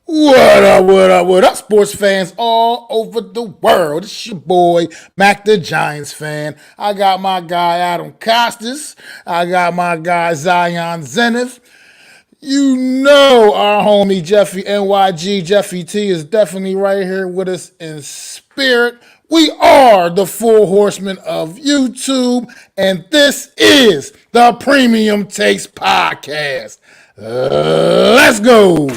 What up, what up, what up, sports fans all over the world? It's your boy, Mac the Giants fan. I got my guy, Adam Costas. I got my guy, Zion Zenith. You know our homie, Jeffy NYG, Jeffy T, is definitely right here with us in spirit. We are the Full Horsemen of YouTube, and this is the Premium Takes Podcast. Let's go.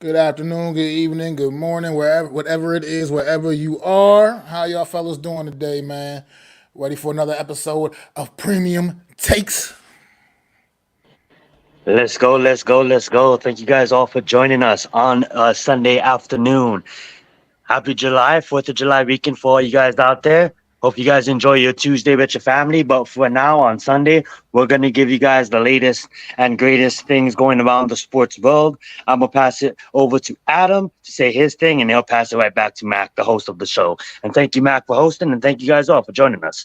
Good afternoon, good evening, good morning, whatever it is, wherever you are. How y'all fellas doing today, man? Ready for another episode of Premium Takes? Let's go, let's go, let's go. Thank you guys all for joining us on a Sunday afternoon. Happy July, 4th of July weekend for all you guys out there. Hope you guys enjoy your Tuesday with your family. But for now, on Sunday, we're going to give you guys the latest and greatest things going around the sports world. I'm going to pass it over to Adam to say his thing, and he'll pass it right back to Mac, the host of the show. And thank you, Mac, for hosting, and thank you guys all for joining us.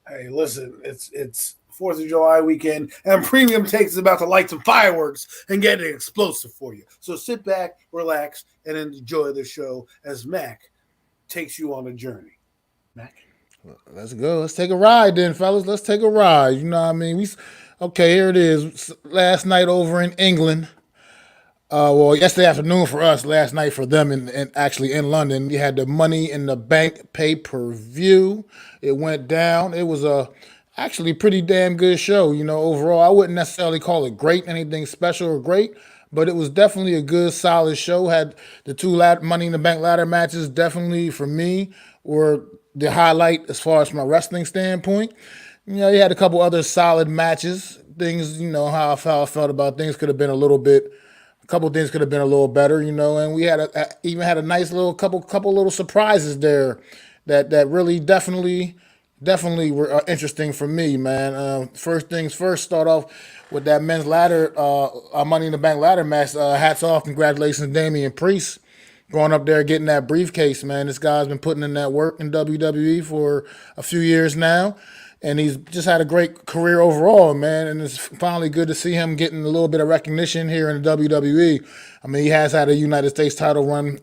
Hey, listen, it's 4th of July weekend, and Premium Takes is about to light some fireworks and get it explosive for you. So sit back, relax, and enjoy the show as Mac takes you on a journey. Mac? Let's go. Let's take a ride then, fellas. Let's take a ride. You know what I mean? Okay, here it is. Last night over in England. Well, yesterday afternoon for us, last night for them, and actually in London, we had the Money in the Bank pay-per-view. It went down. It was actually pretty damn good show. You know, overall, I wouldn't necessarily call it great, anything special or great, but it was definitely a good, solid show. Had the two Money in the Bank ladder matches definitely, for me, were the highlight as far as from a wrestling standpoint. You know, you had a couple other solid matches. Things, you know, how I felt about things could have been a couple things could have been a little better, you know, and we had even had a nice little couple little surprises there that really definitely were interesting for me, man. First things first, start off with that men's ladder, Money in the Bank ladder match. Hats off, congratulations, Damian Priest, going up there getting that briefcase, man. This guy's been putting in that work in WWE for a few years now. And he's just had a great career overall, man. And it's finally good to see him getting a little bit of recognition here in the WWE. I mean, he has had a United States title run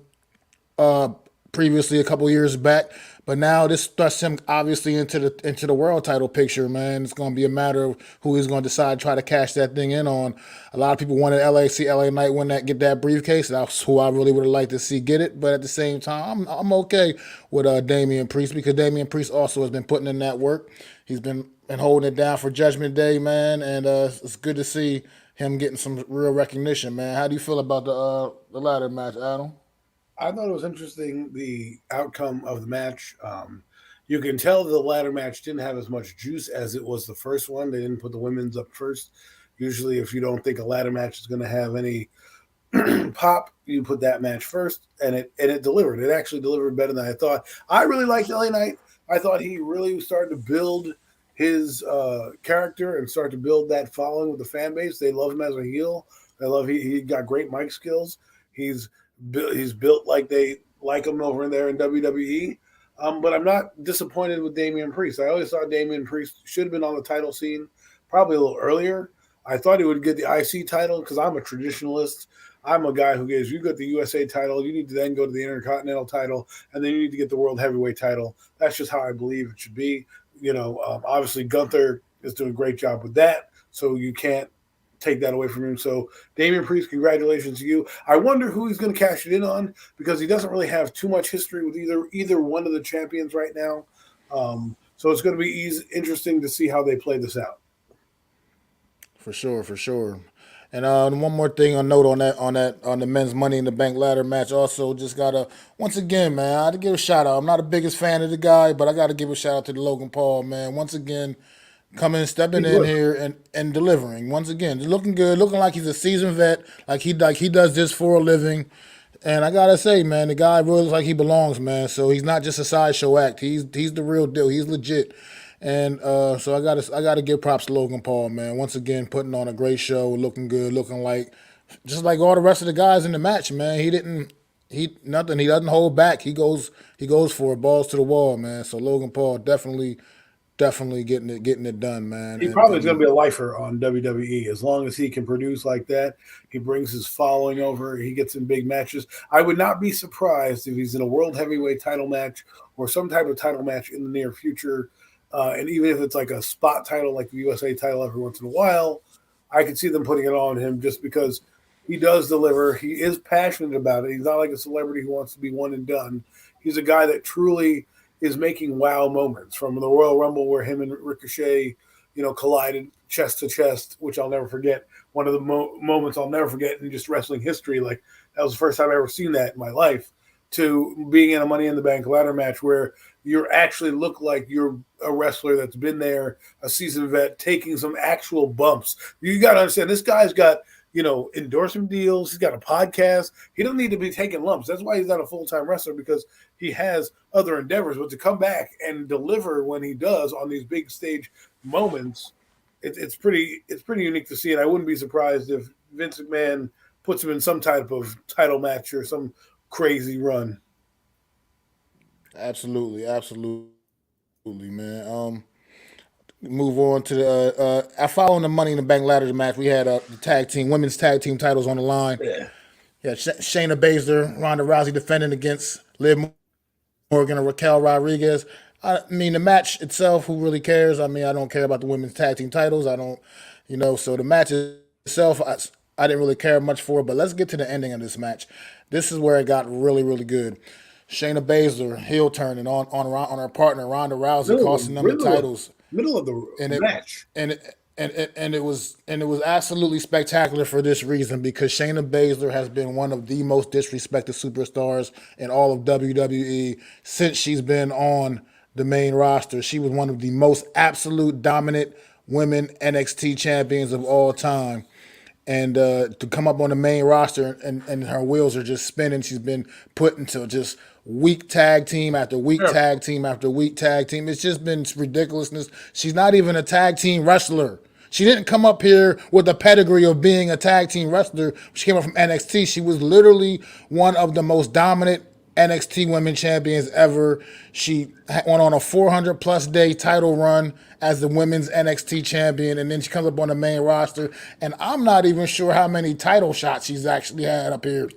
previously a couple years back, but now this thrusts him obviously into the world title picture, man. It's going to be a matter of who he's going to decide to try to cash that thing in on. A lot of people wanted LA Knight get that briefcase. That's who I really would have liked to see get it. But at the same time, I'm okay with Damian Priest, because Damian Priest also has been putting in that work. He's been holding it down for Judgment Day, man, and it's good to see him getting some real recognition, man. How do you feel about the ladder match, Adam? I thought it was interesting, the outcome of the match. You can tell the ladder match didn't have as much juice as it was the first one. They didn't put the women's up first. Usually, if you don't think a ladder match is going to have any pop, you put that match first, and it delivered. It actually delivered better than I thought. I really liked LA Knight. I thought he really started to build his character and start to build that following with the fan base. They love him as a heel. They love he got great mic skills. He's built like they like him over there in WWE. But I'm not disappointed with Damian Priest. I always thought Damian Priest should have been on the title scene probably a little earlier. I thought he would get the IC title because I'm a traditionalist. I'm a guy who goes, you get the USA title, you need to then go to the Intercontinental title, and then you need to get the World Heavyweight title. That's just how I believe it should be. You know, obviously Gunther is doing a great job with that, so you can't take that away from him. So, Damian Priest, congratulations to you. I wonder who he's going to cash it in on, because he doesn't really have too much history with either one of the champions right now. So it's going to be interesting to see how they play this out. For sure. And one more thing on note on the men's Money in the Bank ladder match. Also, just gotta once again, man, I gotta give a shout out. I'm not the biggest fan of the guy, but I gotta give a shout out to the Logan Paul, man. Once again, stepping in here and delivering. Once again, looking good, looking like he's a seasoned vet, like he does this for a living. And I gotta say, man, the guy really looks like he belongs, man. So he's not just a sideshow act. He's the real deal. He's legit. And so I gotta give props to Logan Paul, man. Once again, putting on a great show, looking good, looking like just like all the rest of the guys in the match, man. He nothing. He doesn't hold back. He goes for it, balls to the wall, man. So Logan Paul definitely getting it done, man. He And probably is going to be a lifer on WWE as long as he can produce like that. He brings his following over. He gets in big matches. I would not be surprised if he's in a world heavyweight title match or some type of title match in the near future. And even if it's like a spot title, like the USA title every once in a while, I could see them putting it on him just because he does deliver. He is passionate about it. He's not like a celebrity who wants to be one and done. He's a guy that truly is making wow moments, from the Royal Rumble where him and Ricochet, collided chest to chest, which I'll never forget. One of the moments I'll never forget in just wrestling history. Like, that was the first time I ever seen that in my life. To being in a Money in the Bank ladder match where you actually look like you're a wrestler that's been there, a seasoned vet, taking some actual bumps. You got to understand, this guy's got endorsement deals. He's got a podcast. He doesn't need to be taking lumps. That's why he's not a full-time wrestler, because he has other endeavors. But to come back and deliver when he does on these big stage moments, it's pretty unique to see. And I wouldn't be surprised if Vince McMahon puts him in some type of title match or some crazy run. absolutely, man. Move on to the following the Money in the Bank ladder match. We had the women's tag team titles on the line. Yeah. Yeah, Shayna Baszler, Ronda Rousey defending against Liv Morgan and Raquel Rodriguez. I mean, the match itself, who really cares? I mean, I don't care about the women's tag team titles. I don't, so the match itself, I didn't really care much for it. But let's get to the ending of this match. This is where it got really, really good. Shayna Baszler heel turning on her partner Ronda Rousey, costing them the titles. Middle of the match. And it was absolutely spectacular for this reason, because Shayna Baszler has been one of the most disrespected superstars in all of WWE since she's been on the main roster. She was one of the most absolute dominant women NXT champions of all time. And to come up on the main roster and her wheels are just spinning. She's been put into just weak tag team after weak tag team after weak tag team. It's just been ridiculousness. She's not even a tag team wrestler. She didn't come up here with a pedigree of being a tag team wrestler. She came up from NXT. She was literally one of the most dominant NXT women champions ever. She went on a 400-plus day title run as the women's NXT champion, and then she comes up on the main roster, and I'm not even sure how many title shots she's actually had up here.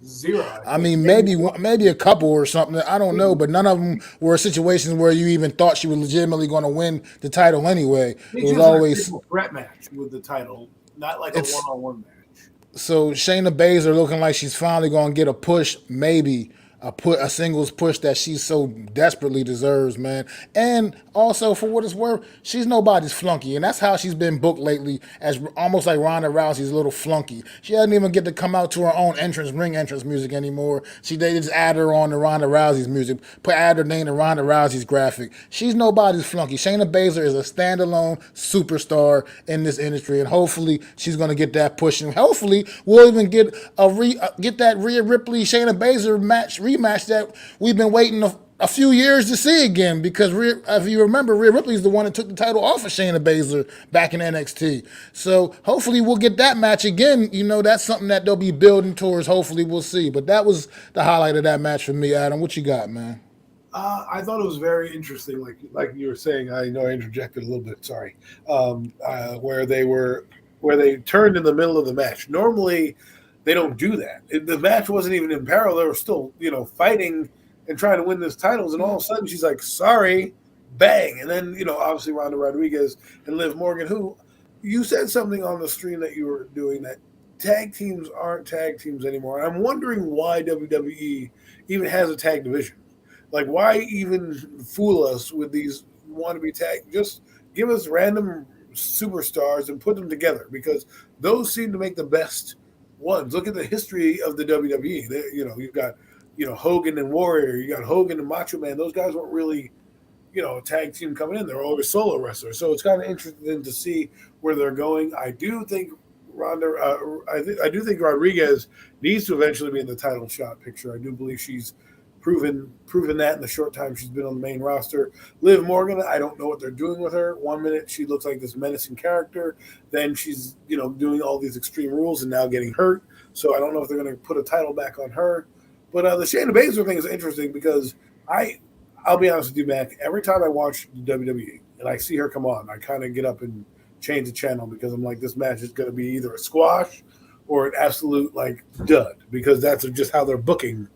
Zero. I mean, maybe a couple or something. I don't know, but none of them were situations where you even thought she was legitimately going to win the title anyway. It was always a threat match with the title, not like a one-on-one match. So Shayna Baszler looking like she's finally going to get a push, maybe a singles push that she so desperately deserves, man. And also, for what it's worth, she's nobody's flunky, and that's how she's been booked lately, as almost like Ronda Rousey's little flunky. She doesn't even get to come out to her own ring entrance music anymore. They just add her on to Ronda Rousey's music, add her name to Ronda Rousey's graphic. She's nobody's flunky. Shayna Baszler is a standalone superstar in this industry, and hopefully she's going to get that push, and hopefully we'll even get that Rhea Ripley Shayna Baszler rematch that we've been waiting a few years to see again, because if you remember, Rhea Ripley's the one that took the title off of Shayna Baszler back in NXT. So hopefully we'll get that match again. That's something that they'll be building towards. Hopefully we'll see. But that was the highlight of that match for me, Adam. What you got, man? I thought it was very interesting, like you were saying. I know I interjected a little bit. Sorry. Where they turned in the middle of the match. Normally, they don't do that. The match wasn't even in peril. They were still, fighting and trying to win this titles. And all of a sudden, she's like, sorry, bang. And then, obviously Ronda Rodriguez and Liv Morgan, who you said something on the stream that you were doing, that tag teams aren't tag teams anymore. And I'm wondering why WWE even has a tag division. Like, why even fool us with these wannabe tag? Just give us random superstars and put them together, because those seem to make the best ones. Look at the history of the WWE. You've got, Hogan and Warrior. You got Hogan and Macho Man. Those guys weren't really, a tag team coming in. They're always solo wrestlers. So it's kind of interesting to see where they're going. I do think I do think Rodriguez needs to eventually be in the title shot picture. I do believe she's proven that in the short time she's been on the main roster. Liv Morgan, I don't know what they're doing with her. 1 minute she looks like this menacing character, then she's doing all these extreme rules and now getting hurt. So I don't know if they're going to put a title back on her. But the Shayna Baszler thing is interesting because I'll be honest with you, Mac. Every time I watch WWE and I see her come on, I kind of get up and change the channel because I'm like, this match is going to be either a squash or an absolute dud because that's just how they're booking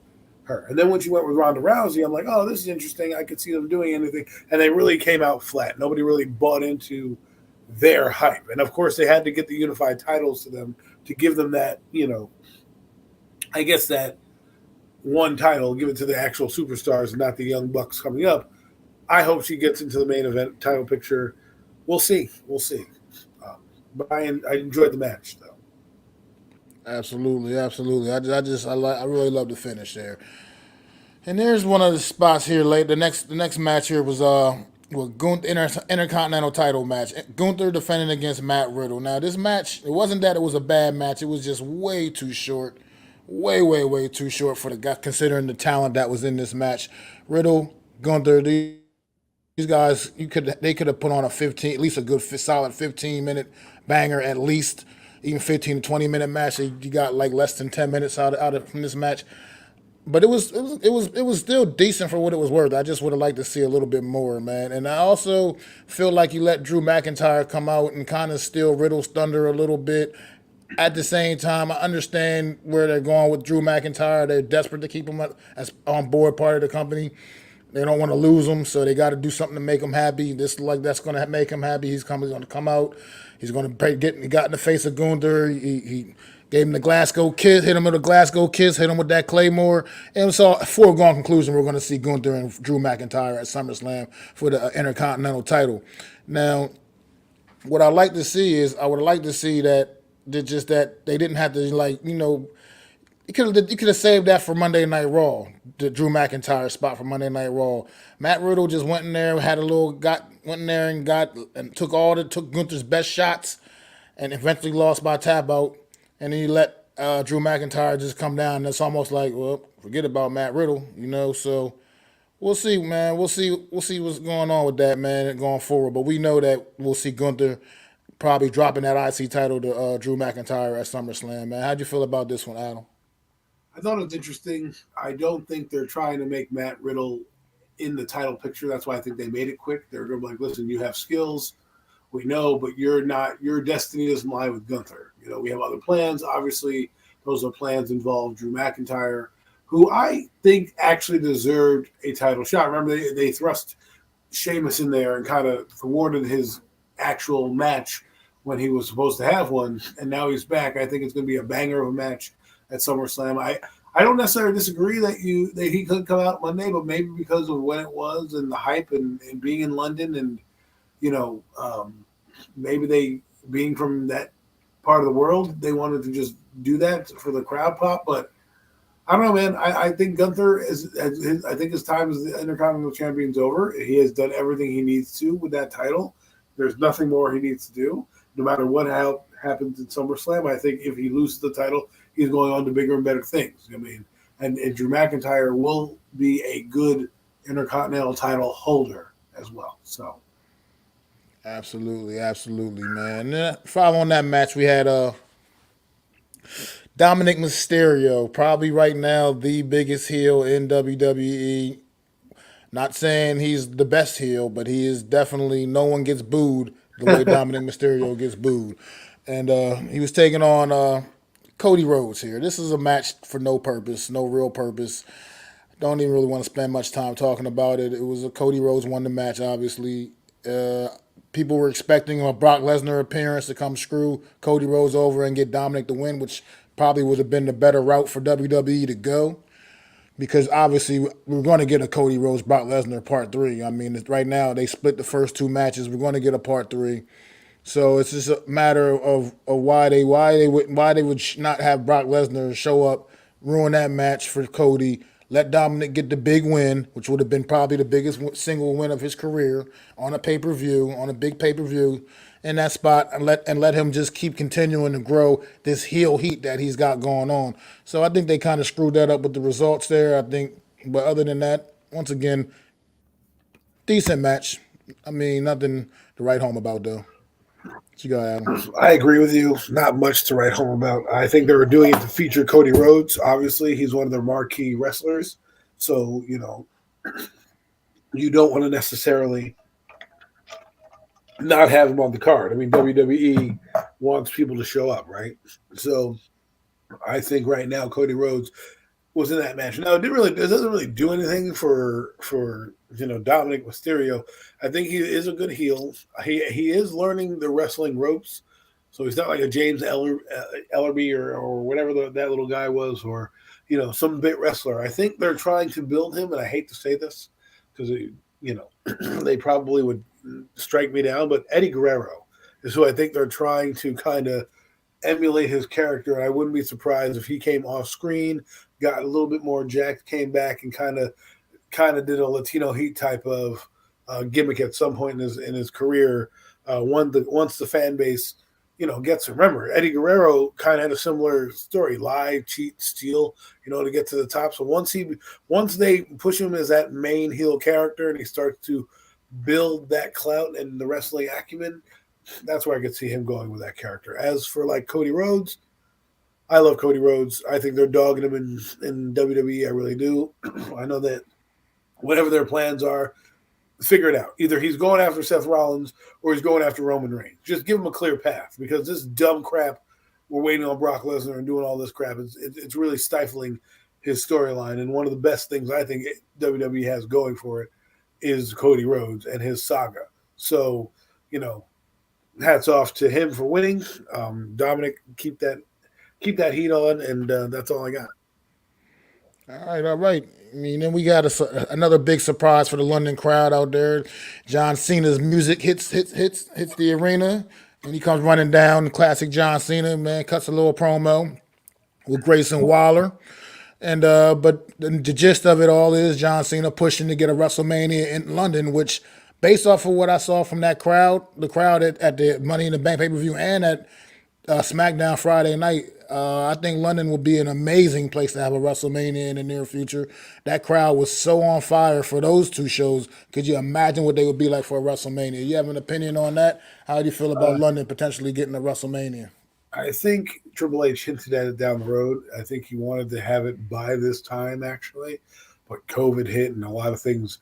her. And then when she went with Ronda Rousey, I'm like, oh, this is interesting. I could see them doing anything. And they really came out flat. Nobody really bought into their hype. And of course, they had to get the unified titles to them to give them that, I guess that one title, give it to the actual superstars and not the young bucks coming up. I hope she gets into the main event title picture. We'll see. But I enjoyed the match, though. Absolutely. I really love the finish there. And there's one of the spots here late. The next match here was Gunther Intercontinental title match. Gunther defending against Matt Riddle. Now this match, it wasn't that it was a bad match. It was just way too short. Way too short for the guy, considering the talent that was in this match. Riddle, Gunther, these guys, they could have put on at least a good solid 15-minute banger at least. Even 15 to 20-minute match. You got less than 10 minutes out of from this match. But it was still decent for what it was worth. I just would have liked to see a little bit more, man. And I also feel like you let Drew McIntyre come out and kind of steal Riddle's thunder a little bit. At the same time, I understand where they're going with Drew McIntyre. They're desperate to keep him as on board part of the company. They don't want to lose him, so they got to do something to make him happy. That's going to make him happy. He's going to come out. He's going to got in the face of Gunther. He gave him the Glasgow kiss, hit him with a Glasgow kiss, hit him with that Claymore. And it's all a foregone conclusion we're going to see Gunther and Drew McIntyre at SummerSlam for the Intercontinental title. Now, what I'd like to see is I would like to see that they didn't have to you could have saved that for Monday Night Raw, the Drew McIntyre spot for Monday Night Raw. Matt Riddle just went in there, took Gunther's best shots, and eventually lost by tap out. And then you let Drew McIntyre just come down. And it's almost like, well, forget about Matt Riddle, So we'll see, man. We'll see what's going on with that, man, going forward. But we know that we'll see Gunther probably dropping that IC title to Drew McIntyre at SummerSlam, man. How'd you feel about this one, Adam? I thought it was interesting. I don't think they're trying to make Matt Riddle in the title picture. That's why I think they made it quick. They're going to be like, listen, you have skills. We know, but you're not. Your destiny doesn't lie with Gunther. We have other plans. Obviously, those are plans involve Drew McIntyre, who I think actually deserved a title shot. Remember, they thrust Sheamus in there and kind of thwarted his actual match when he was supposed to have one, and now he's back. I think it's going to be a banger of a match at SummerSlam. I don't necessarily disagree that he could come out Monday, but maybe because of when it was and the hype and being in London and maybe they being from that part of the world, they wanted to just do that for the crowd pop. But I don't know, man. I think Gunther I think his time as the Intercontinental Champion is over. He has done everything he needs to with that title. There's nothing more he needs to do. No matter what happens in SummerSlam, I think if he loses the title, he's going on to bigger and better things. And Drew McIntyre will be a good Intercontinental title holder as well. So, absolutely, man. And then following that match, we had Dominic Mysterio, probably right now the biggest heel in WWE. Not saying he's the best heel, but he is definitely. No one gets booed the way Dominic Mysterio gets booed, and he was taking on Cody Rhodes here. This is a match for no purpose, no real purpose. Don't even really want to spend much time talking about it. It was Cody Rhodes won the match, obviously. People were expecting a Brock Lesnar appearance to come screw Cody Rhodes over and get Dominic the win, which probably would have been the better route for WWE to go. Because obviously we're going to get a Cody Rhodes Brock Lesnar part 3. I mean, right now they split the first 2 matches. We're going to get a part 3. So it's just a matter of why they would not have Brock Lesnar show up, ruin that match for Cody, let Dominic get the big win, which would have been probably the biggest single win of his career on a pay-per-view, on a big pay-per-view in that spot, and let him just keep continuing to grow this heel heat that he's got going on. So I think they kind of screwed that up with the results there. I think But other than that, once again, decent match. I mean, nothing to write home about though. What you got, Adam? I agree with you. Not much to write home about. I think they were doing it to feature Cody Rhodes. Obviously, he's one of their marquee wrestlers. So, you don't want to necessarily not have him on the card. I mean, WWE wants people to show up, right? So I think right now Cody Rhodes was in that match. Now it doesn't really do anything for Dominic Mysterio. I think he is a good heel. He is learning the wrestling ropes, so he's not like a James Ellerby or whatever that little guy was, or some bit wrestler. I think they're trying to build him, and I hate to say this because they probably would strike me down, but Eddie Guerrero is who I think they're trying to kind of emulate his character. And I wouldn't be surprised if he came off screen, got a little bit more jacked, came back, and kind of did a Latino Heat type of gimmick at some point in his career. Once the fan base gets him. Remember, Eddie Guerrero kind of had a similar story: lie, cheat, steal, to get to the top. So once they push him as that main heel character, and he starts to build that clout and the wrestling acumen, that's where I could see him going with that character. As for like Cody Rhodes, I love Cody Rhodes. I think they're dogging him in WWE. I really do. I know that whatever their plans are, figure it out. Either he's going after Seth Rollins or he's going after Roman Reigns. Just give him a clear path, because this dumb crap we're waiting on Brock Lesnar and doing all this crap, it's really stifling his storyline. And one of the best things I think WWE has going for it is Cody Rhodes and his saga. So, hats off to him for winning. Dominic, keep that heat on, and that's all I got. All right. I mean, then we got another big surprise for the London crowd out there. John Cena's music hits the arena, and he comes running down. Classic John Cena, man, cuts a little promo with Grayson Waller. And but the gist of it all is John Cena pushing to get a WrestleMania in London, which, based off of what I saw from that crowd, the crowd at the Money in the Bank pay-per-view and at SmackDown Friday night, I think London will be an amazing place to have a WrestleMania in the near future. That crowd was so on fire for those two shows. Could you imagine what they would be like for a WrestleMania? You have an opinion on that? How do you feel about London potentially getting a WrestleMania? I think Triple H hinted at it down the road. I think he wanted to have it by this time, actually, but COVID hit and a lot of things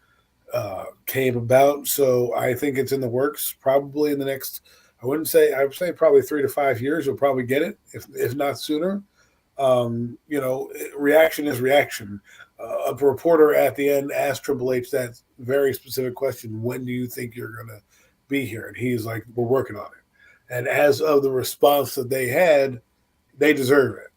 came about. So I think it's in the works. Probably in the next, I would say probably 3 to 5 years. We'll probably get it, if not sooner. Reaction is reaction. A reporter at the end asked Triple H that very specific question: when do you think you're going to be here? And he's like, we're working on it. And as of the response that they had, they deserve it.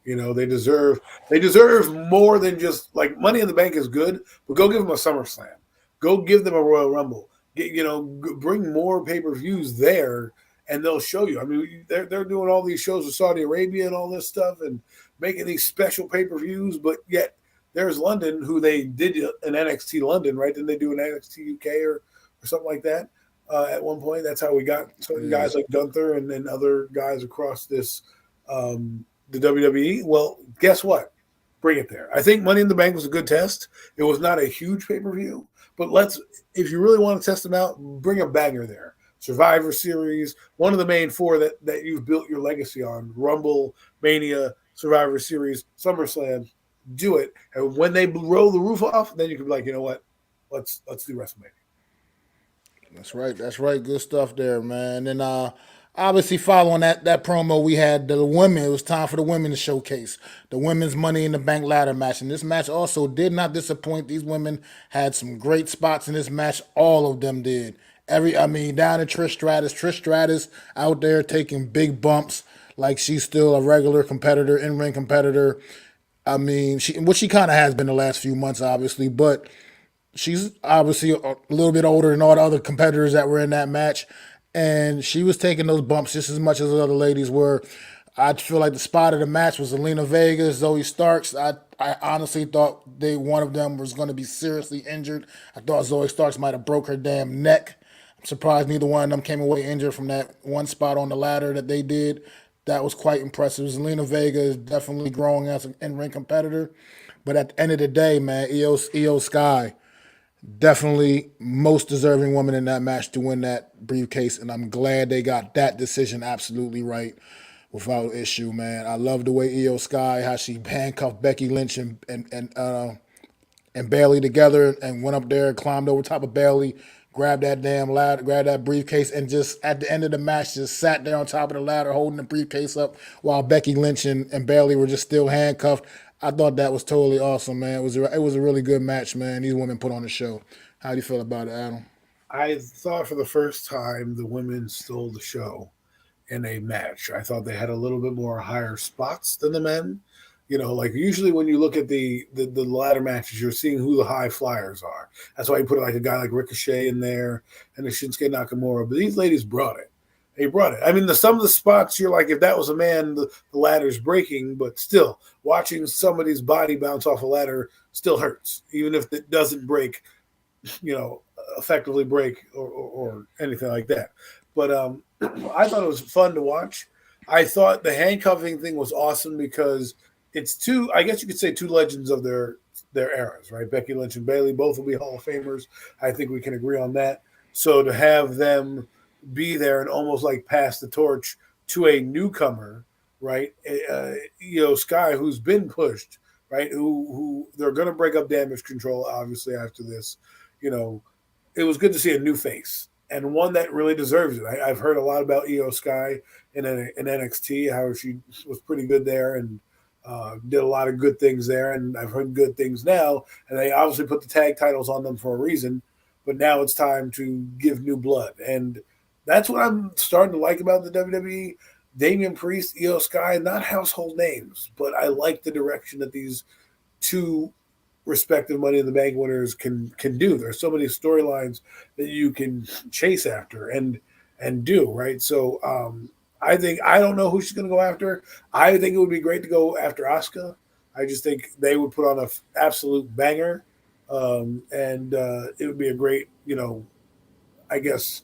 They deserve more than just like Money in the Bank is good, but go give them a SummerSlam. Go give them a Royal Rumble. Bring more pay-per-views there, and they'll show you. I mean, they're doing all these shows with Saudi Arabia and all this stuff and making these special pay-per-views, but yet there's London, who they did an NXT London, right? Didn't they do an NXT UK or something like that? At one point, that's how we got certain guys like Gunther and then other guys across the WWE. Well, guess what? Bring it there. I think Money in the Bank was a good test. It was not a huge pay-per-view, but if you really want to test them out, bring a banger there. Survivor Series, one of the main four that you've built your legacy on: Rumble, Mania, Survivor Series, SummerSlam. Do it, and when they roll the roof off, then you can be like, you know what? Let's do WrestleMania. That's right. Good stuff there, man. And obviously following that promo, we had the women. It was time for the women to showcase the women's Money in the Bank ladder match. And this match also did not disappoint. These women had some great spots in this match. All of them did. Down to Trish Stratus. Trish Stratus out there taking big bumps like she's still a regular competitor, in-ring competitor. I mean, she kind of has been the last few months, obviously, but she's obviously a little bit older than all the other competitors that were in that match, and she was taking those bumps just as much as the other ladies were. I feel like the spot of the match was Zelina Vega, Zoe Starks. I honestly thought one of them was going to be seriously injured. I thought Zoe Starks might have broke her damn neck. I'm surprised neither one of them came away injured from that one spot on the ladder that they did. That was quite impressive. Zelina Vega is definitely growing as an in-ring competitor. But at the end of the day, man, Io Sky, definitely most deserving woman in that match to win that briefcase. And I'm glad they got that decision absolutely right without issue, man. I love the way Io Sky, how she handcuffed Becky Lynch and Bailey together and went up there, climbed over top of Bailey, grabbed that damn ladder, grabbed that briefcase, and just at the end of the match just sat there on top of the ladder holding the briefcase up while Becky Lynch and Bailey were just still handcuffed. I thought that was totally awesome, man. It was a really good match, man. These women put on the show. How do you feel about it, Adam? I thought for the first time the women stole the show in a match. I thought they had a little bit more higher spots than the men. You know, like usually when you look at the ladder matches, you're seeing who the high flyers are. That's why you put like a guy like Ricochet in there and the Shinsuke Nakamura. But these ladies brought it. They brought it. I mean, some of the spots you're like, if that was a man, the ladder's breaking, but still, watching somebody's body bounce off a ladder still hurts, even if it doesn't break, you know, effectively break or anything like that. But I thought it was fun to watch. I thought the handcuffing thing was awesome because it's two, I guess you could say two legends of their eras, right? Becky Lynch and Bailey, both will be Hall of Famers. I think we can agree on that. So to have them be there and almost like pass the torch to a newcomer, right? Sky, who's been pushed, right? Who they're going to break up Damage Control, obviously, after this. You know, it was good to see a new face and one that really deserves it. I've heard a lot about Io Sky in NXT, how she was pretty good there and did a lot of good things there. And I've heard good things now. And they obviously put the tag titles on them for a reason. But now it's time to give new blood. And that's what I'm starting to like about the WWE. Damian Priest, Io Sky, not household names, but I like the direction that these two respective Money in the Bank winners can do. There's so many storylines that you can chase after and do, right? So I don't know who she's going to go after. I think it would be great to go after Asuka. I just think they would put on an absolute banger, and it would be a great, I guess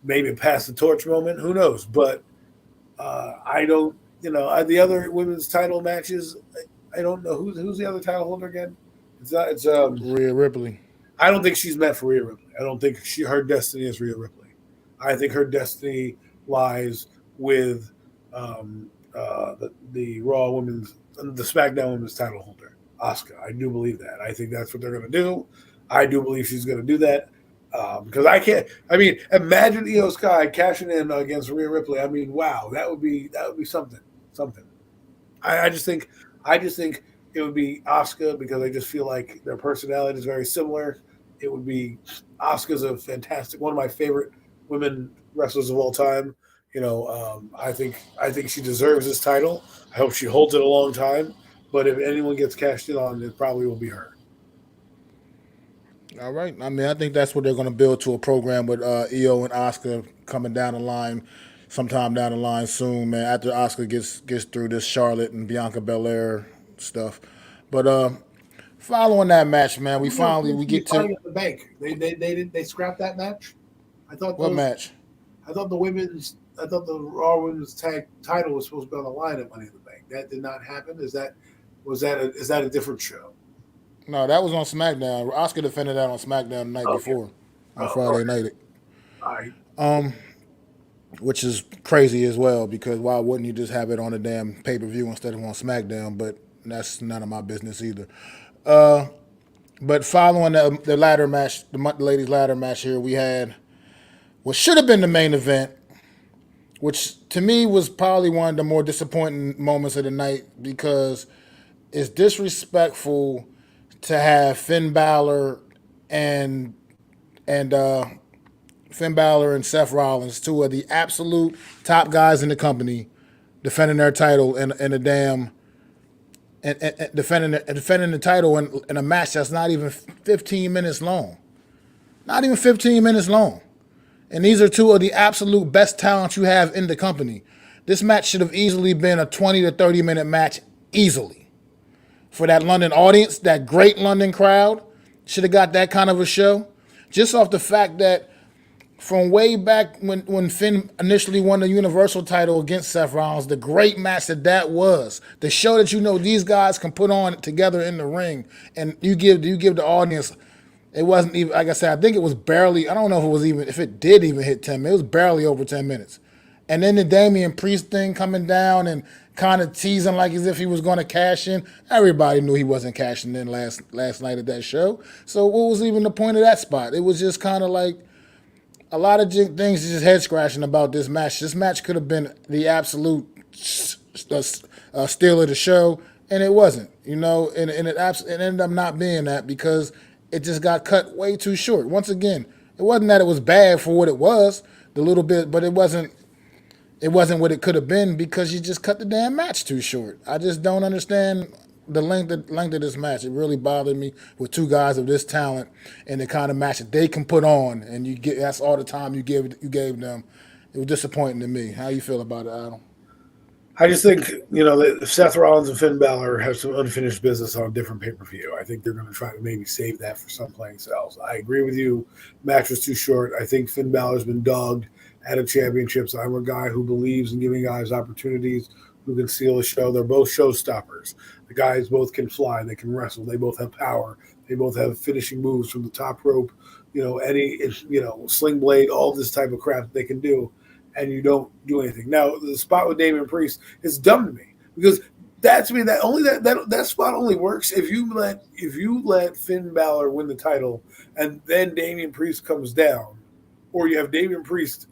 maybe a pass the torch moment. Who knows? But I don't, the other women's title matches. I don't know who's the other title holder again. It's Rhea Ripley. I don't think she's meant for Rhea Ripley. I don't think her destiny is Rhea Ripley. I think her destiny lies with the Raw women's, the SmackDown women's title holder, Asuka. I do believe that. I think that's what they're going to do. I do believe she's going to do that because I can't. I mean, imagine Io Sky cashing in against Rhea Ripley. I mean, wow, that would be something. Something. I just think it would be Asuka because I just feel like their personality is very similar. It would be Asuka's a fantastic, one of my favorite women wrestlers of all time. I think she deserves this title. I hope she holds it a long time. But if anyone gets cashed in on, it probably will be her. All right. I mean, I think that's what they're going to build to a program with Io and Asuka coming down the line, sometime down the line soon, man. After Asuka gets through this Charlotte and Bianca Belair stuff, but following that match, man, we get to Money in the Bank. They scrapped that match. I thought what match? I thought the Raw Women's Tag title was supposed to be on the line at Money in the Bank. That did not happen. Is that a different show? No, that was on SmackDown. Asuka defended that on SmackDown the night before, on Friday night. All right. Which is crazy as well because why wouldn't you just have it on a damn pay-per-view instead of on SmackDown? But that's none of my business either. But following the ladder match, the ladies' ladder match here, we had what should have been the main event, which to me was probably one of the more disappointing moments of the night because it's disrespectful to have Finn Balor and Seth Rollins, two of the absolute top guys in the company, defending their title in a damn and defending the title in a match that's not even 15 minutes long. Not even 15 minutes long. And these are two of the absolute best talents you have in the company. This match should have easily been a 20 to 30 minute match easily. For that London audience, that great London crowd, should have got that kind of a show. Just off the fact that from way back when Finn initially won the Universal title against Seth Rollins, the great match that was, the show that these guys can put on together in the ring, and you give the audience. It wasn't even, like I said, I think it was barely. I don't know if it did even hit 10 minutes. It was barely over 10 minutes. And then the Damian Priest thing coming down and kind of teasing like as if he was going to cash in. Everybody knew he wasn't cashing in last night at that show. So what was even the point of that spot? It was just kind of like a lot of things just head scratching about this match. This match could have been the absolute steal of the show, and it wasn't. It ended up not being that because it just got cut way too short. Once again, it wasn't that it was bad for what it was, the little bit, but it wasn't. It wasn't what it could have been because you just cut the damn match too short. I just don't understand the length of this match. It really bothered me with two guys of this talent and the kind of match that they can put on, and that's all the time you gave them. It was disappointing to me. How you feel about it, Adam? I just think, that Seth Rollins and Finn Balor have some unfinished business on a different pay-per-view. I think they're going to try to maybe save that for someplace else. I agree with you. Match was too short. I think Finn Balor's been dogged out of championships. I'm a guy who believes in giving guys opportunities who can steal a show. They're both showstoppers. The guys both can fly. They can wrestle. They both have power. They both have finishing moves from the top rope, sling blade, all this type of crap that they can do. And you don't do anything. Now the spot with Damian Priest is dumb to me because that spot only works if you let Finn Balor win the title and then Damian Priest comes down, or you have Damian Priest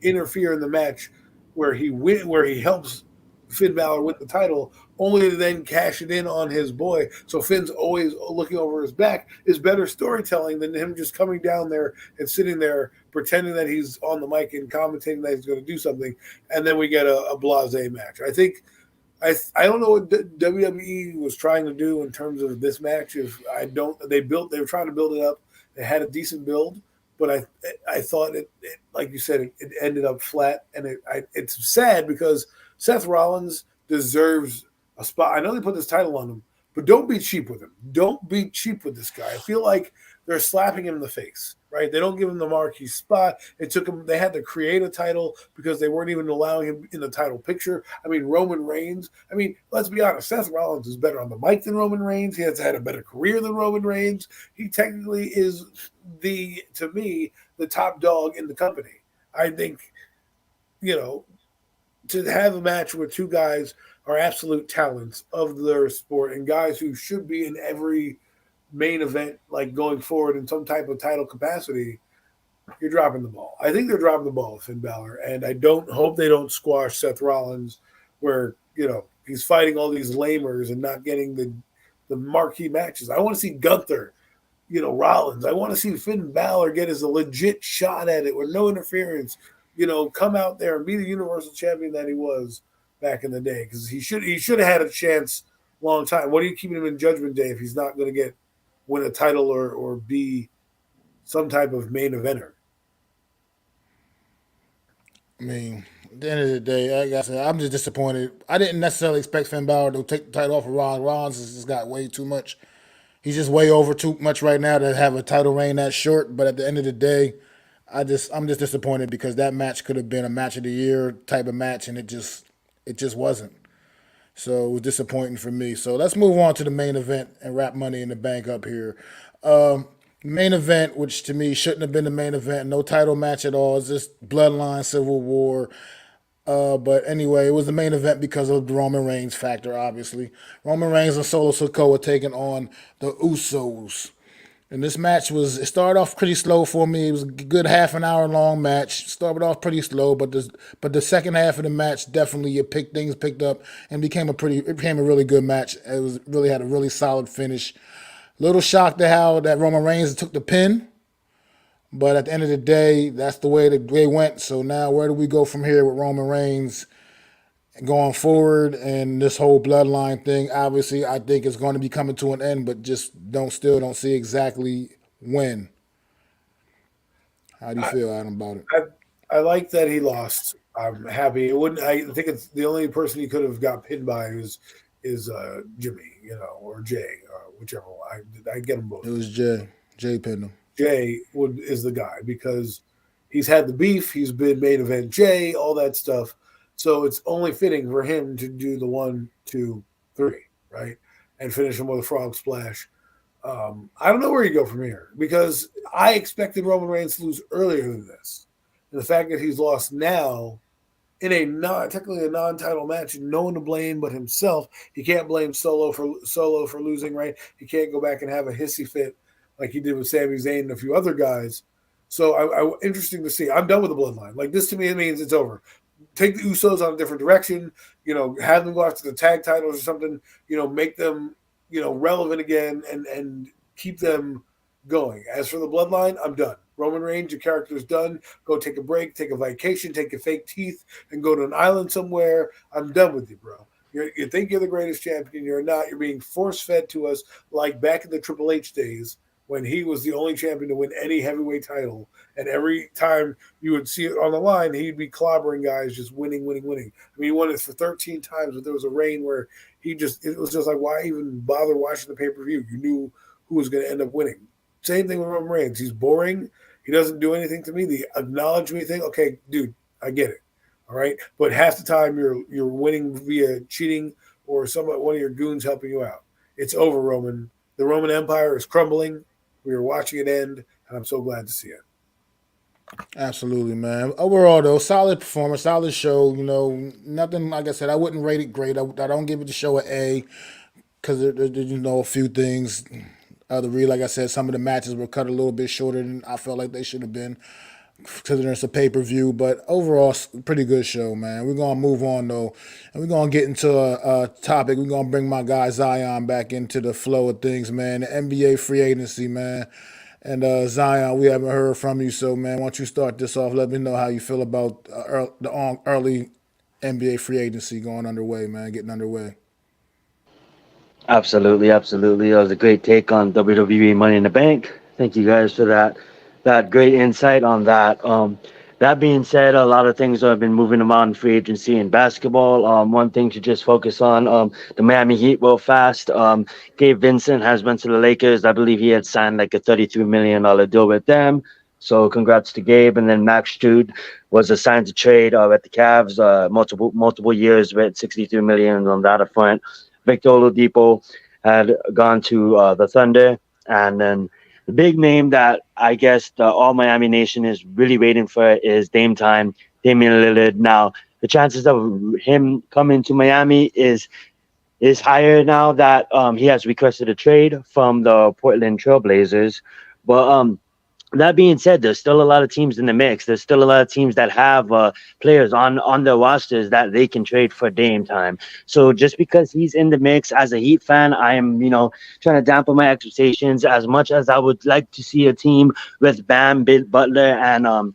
interfere in the match where he helps Finn Balor win the title, only to then cash it in on his boy. So Finn's always looking over his back is better storytelling than him just coming down there and sitting there pretending that he's on the mic and commentating that he's going to do something, and then we get a blasé match. I think I don't know what WWE was trying to do in terms of this match. They were trying to build it up. They had a decent build, but I thought it like you said, it ended up flat, and it's sad because Seth Rollins deserves a spot. I know they put this title on him, but don't be cheap with him. Don't be cheap with this guy. I feel like they're slapping him in the face, right? They don't give him the marquee spot. They had to create a title because they weren't even allowing him in the title picture. I mean, Roman Reigns. I mean, let's be honest. Seth Rollins is better on the mic than Roman Reigns. He has had a better career than Roman Reigns. He technically is to me, the top dog in the company. I think, to have a match where two guys are absolute talents of their sport and guys who should be in every main event, like going forward in some type of title capacity, you're dropping the ball. I think they're dropping the ball with Finn Balor, and I hope they don't squash Seth Rollins where, he's fighting all these lamers and not getting the marquee matches. I want to see Gunther, Rollins. I want to see Finn Balor get his legit shot at it with no interference. Come out there and be the Universal Champion that he was back in the day, because he should have had a chance long time. What are you keeping him in Judgment Day if he's not going to win a title or be some type of main eventer? I mean, at the end of the day, like I said, I'm just disappointed. I didn't necessarily expect Finn Balor to take the title off of Rollins. Rollins has just got way too much. He's just way over too much right now to have a title reign that short. But at the end of the day, I'm just disappointed because that match could have been a match of the year type of match, and it just wasn't. So it was disappointing for me. So let's move on to the main event and wrap Money in the Bank up here. Main event, which to me shouldn't have been the main event, no title match at all. It's just Bloodline Civil War. But anyway, it was the main event because of the Roman Reigns factor, obviously. Roman Reigns and Solo Sikoa taking on the Usos. And this match it started off pretty slow for me. It was a good half an hour long match. Started off pretty slow, but the second half of the match definitely things picked up and became a really good match. It had a really solid finish. Little shocked at how that Roman Reigns took the pin, but at the end of the day, that's the way they went. So now where do we go from here with Roman Reigns going forward and this whole bloodline thing? Obviously, I think it's going to be coming to an end, but just don't see exactly when. How do you feel, Adam, about it? I like that he lost. I'm happy. I think it's the only person he could have got pinned by is Jimmy, or Jay, whichever one. I get them both. It was Jay. Jay pinned him. Jay is the guy because he's had the beef. He's been main event J, all that stuff. So it's only fitting for him to do the 1, 2, 3, right, and finish him with a frog splash. I don't know where you go from here because I expected Roman Reigns to lose earlier than this. And the fact that he's lost now in a technically a non-title match, no one to blame but himself. He can't blame Solo for losing, right? He can't go back and have a hissy fit like he did with Sami Zayn and a few other guys. So interesting to see. I'm done with the bloodline. Like this to me, it means it's over. Take the Usos on a different direction. Have them go after the tag titles or something. Make them relevant again and keep them going. As for the bloodline, I'm done. Roman Reigns, your character's done. Go take a break, take a vacation, take your fake teeth, and go to an island somewhere. I'm done with you, bro. You think you're the greatest champion. You're not. You're being force-fed to us like back in the Triple H days when he was the only champion to win any heavyweight title. And every time you would see it on the line, he'd be clobbering guys, just winning. I mean, he won it for 13 times, but there was a reign where it was just like, why even bother watching the pay-per-view? You knew who was going to end up winning. Same thing with Roman Reigns. He's boring. He doesn't do anything to me. The acknowledge me thing, okay, dude, I get it. All right. But half the time you're winning via cheating or one of your goons helping you out. It's over, Roman. The Roman Empire is crumbling. We are watching it end, and I'm so glad to see it. Absolutely, man. Overall, though, solid performance, solid show. Nothing, like I said, I wouldn't rate it great. I don't give it the show an A because there's a few things. Like I said, some of the matches were cut a little bit shorter than I felt like they should have been, considering it's a pay-per-view. But overall, pretty good show, man. We're going to move on, though, and we're going to get into a topic. We're going to bring my guy Zion back into the flow of things, man. The NBA free agency, man. And Zion, we haven't heard from you, so, man, why don't you start this off? Let me know how you feel about the early NBA free agency getting underway. Absolutely, absolutely. That was a great take on WWE Money in the Bank. Thank you guys for that great insight on that. That being said, a lot of things have been moving around free agency in basketball. One thing to just focus on, the Miami Heat real fast. Gabe Vincent has went to the Lakers. I believe he had signed like a $33 million deal with them. So congrats to Gabe. And then Max Strud was assigned to trade at the Cavs, multiple years with $63 million on that front. Victor Oladipo had gone to the Thunder. And then the big name that I guess all Miami Nation is really waiting for is Damian Lillard. Now, the chances of him coming to Miami is higher now that he has requested a trade from the Portland Trailblazers. But that being said, there's still a lot of teams in the mix. There's still a lot of teams that have players on their rosters that they can trade for Dame time. So just because he's in the mix, as a Heat fan, I am, trying to dampen my expectations as much as I would like to see a team with Bam, Butler,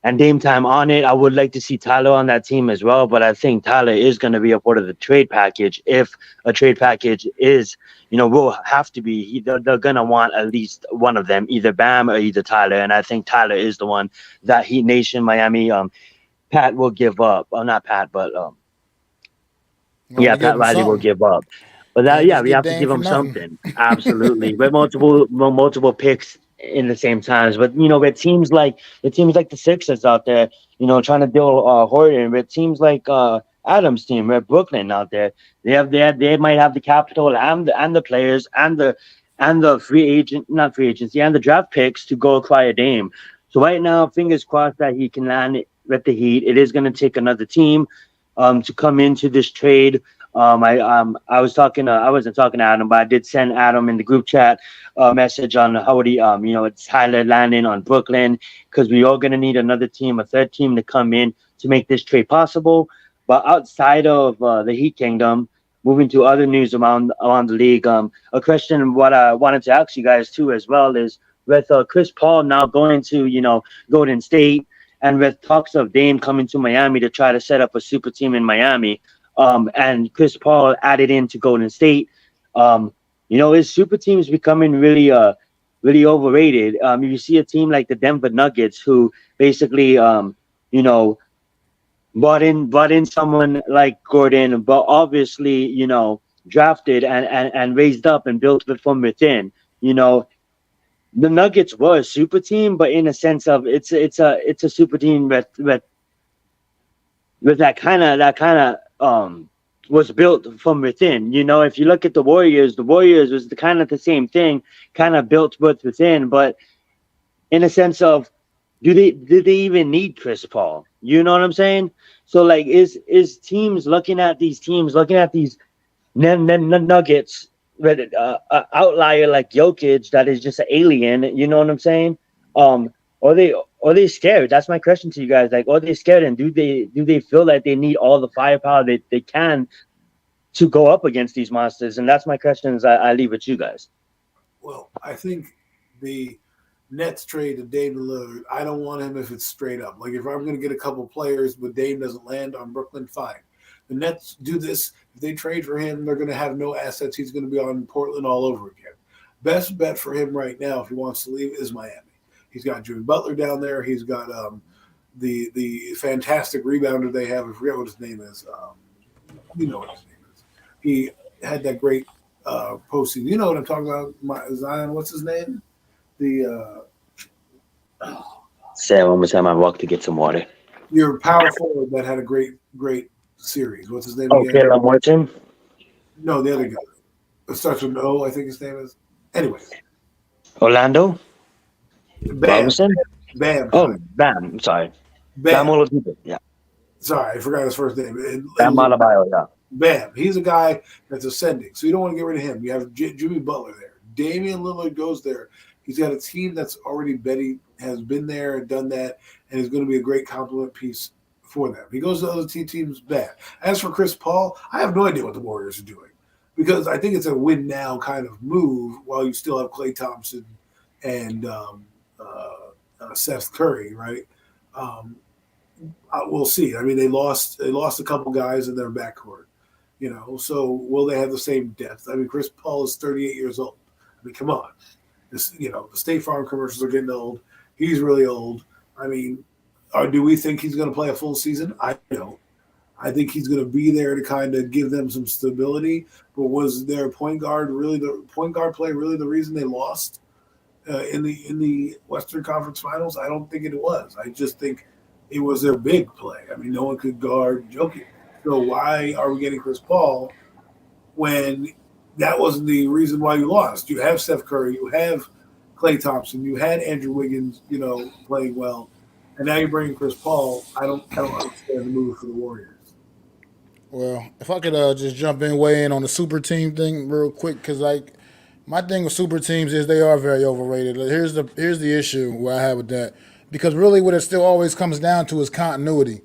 and Dame time on it. I would like to see Tyler on that team as well, but I think Tyler is going to be a part of the trade package. If a trade package is, will have to be, they're going to want at least one of them, either Bam or either Tyler. And I think Tyler is the one that Heat Nation, Miami, Pat will give up. Well, not Pat, but Pat Riley will give up. But we have to give him something. Absolutely. With multiple picks in the same times. But it seems like the Sixers out there, trying to deal Horton. It seems like Adam's team, with Brooklyn out there. They might have the capital and the players and the and the draft picks to go acquire Dame. So right now, fingers crossed that he can land it with the Heat. It is going to take another team to come into this trade. I wasn't talking to Adam, but I did send Adam in the group chat a message on how it's Tyler landing on Brooklyn, because we are going to need another team, a third team to come in to make this trade possible. But outside of the Heat Kingdom, moving to other news around the league, a question what I wanted to ask you guys too as well is, with Chris Paul now going to Golden State, and with talks of Dame coming to Miami to try to set up a super team in Miami, and Chris Paul added into Golden State, his super team is becoming really overrated. You see a team like the Denver Nuggets, who basically brought in someone like Gordon, but obviously drafted and raised up and built it from within. the Nuggets were a super team, but in a sense of it's a super team with that kind of was built from within. You know, if you look at the Warriors was the kind of the same thing, kind of built within, but in a sense of did they even need Chris Paul? You know what I'm saying? So like is teams looking at these Nuggets with outlier like Jokic that is just an alien, you know what I'm saying? Um are they scared? That's my question to you guys. Like, are they scared, and do they feel like they need all the firepower they can to go up against these monsters? And that's my questions I leave with you guys. Well, I think the Nets trade to Dame Lillard, I don't want him if it's straight up. Like if I'm going to get a couple players, but Dame doesn't land on Brooklyn, fine. The Nets do this. If they trade for him, they're going to have no assets. He's going to be on Portland all over again. Best bet for him right now, if he wants to leave, is Miami. He's got Jimmy Butler down there. He's got the fantastic rebounder they have. I forget what his name is. You know what his name is. He had that great postseason. You know what I'm talking about, Zion. What's his name? The Say it one more time. I walked to get some water. your power forward that had a great series. What's his name Oh, again? Caleb Martin. No, the other guy. It starts with an O, I think his name is. Anyway, Orlando. Bam. Robinson. Bam. Oh, Bam. I'm sorry. Bam Bam. Oladipo. Yeah. Sorry, I forgot his first name. Bam Adebayo. Yeah. Bam. He's a guy that's ascending. So you don't want to get rid of him. You have Jimmy Butler there. Damian Lillard goes there. He's got a team that's already has been there and done that, and is going to be a great complement piece for them. He goes to other teams bad. As for Chris Paul, I have no idea what the Warriors are doing because I think it's a win now kind of move while you still have Klay Thompson and Seth Curry, right? We'll see. I mean, they lost a couple guys in their backcourt, you know. So will they have the same depth? I mean, Chris Paul is 38 years old. I mean, come on. This, you know, the State Farm commercials are getting old. He's really old. I mean, do we think he's going to play a full season? I don't. I think he's going to be there to kind of give them some stability. But was their point guard play really the reason they lost in the Western Conference Finals? I don't think it was. I just think it was their big play. I mean, no one could guard Jokic. So why are we getting Chris Paul when that wasn't the reason why you lost? You have Steph Curry, you have Klay Thompson, you had Andrew Wiggins, you know, playing well, and now you're bringing Chris Paul. I don't understand the move for the Warriors. Well, if I could just jump in, weigh in on the super team thing real quick, because like my thing with super teams is they are very overrated. Here's the issue where I have with that, because really what it still always comes down to is continuity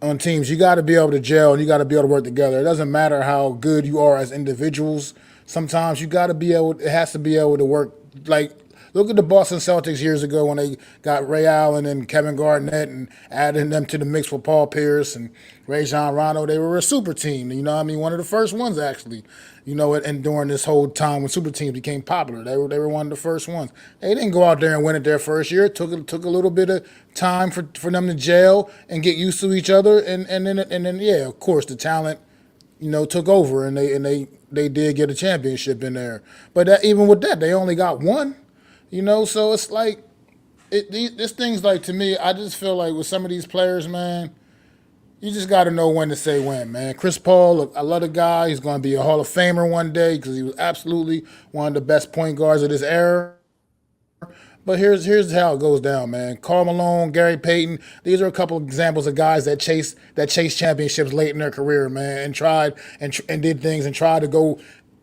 on teams. You got to be able to gel and you got to be able to work together. It doesn't matter how good you are as individuals. Sometimes you got to be able. It has to be able to work. Like look at the Boston Celtics years ago when they got Ray Allen and Kevin Garnett and adding them to the mix with Paul Pierce and Rajon Rondo. They were a super team. You know what I mean? One of the first ones actually. You know, and during this whole time when super teams became popular, they were one of the first ones. They didn't go out there and win it their first year. It took a little bit of time for them to gel and get used to each other, and then yeah, of course the talent, you know, took over and they did get a championship in there. But even with that, they only got one. You know, so it's like this thing's like, to me, I just feel like with some of these players, man, you just got to know when to say when, man. Chris Paul, look, I love the guy. He's going to be a Hall of Famer one day because he was absolutely one of the best point guards of this era. But here's how it goes down, man. Karl Malone, Gary Payton, these are a couple of examples of guys that chase championships late in their career, man, and tried and did things and tried to go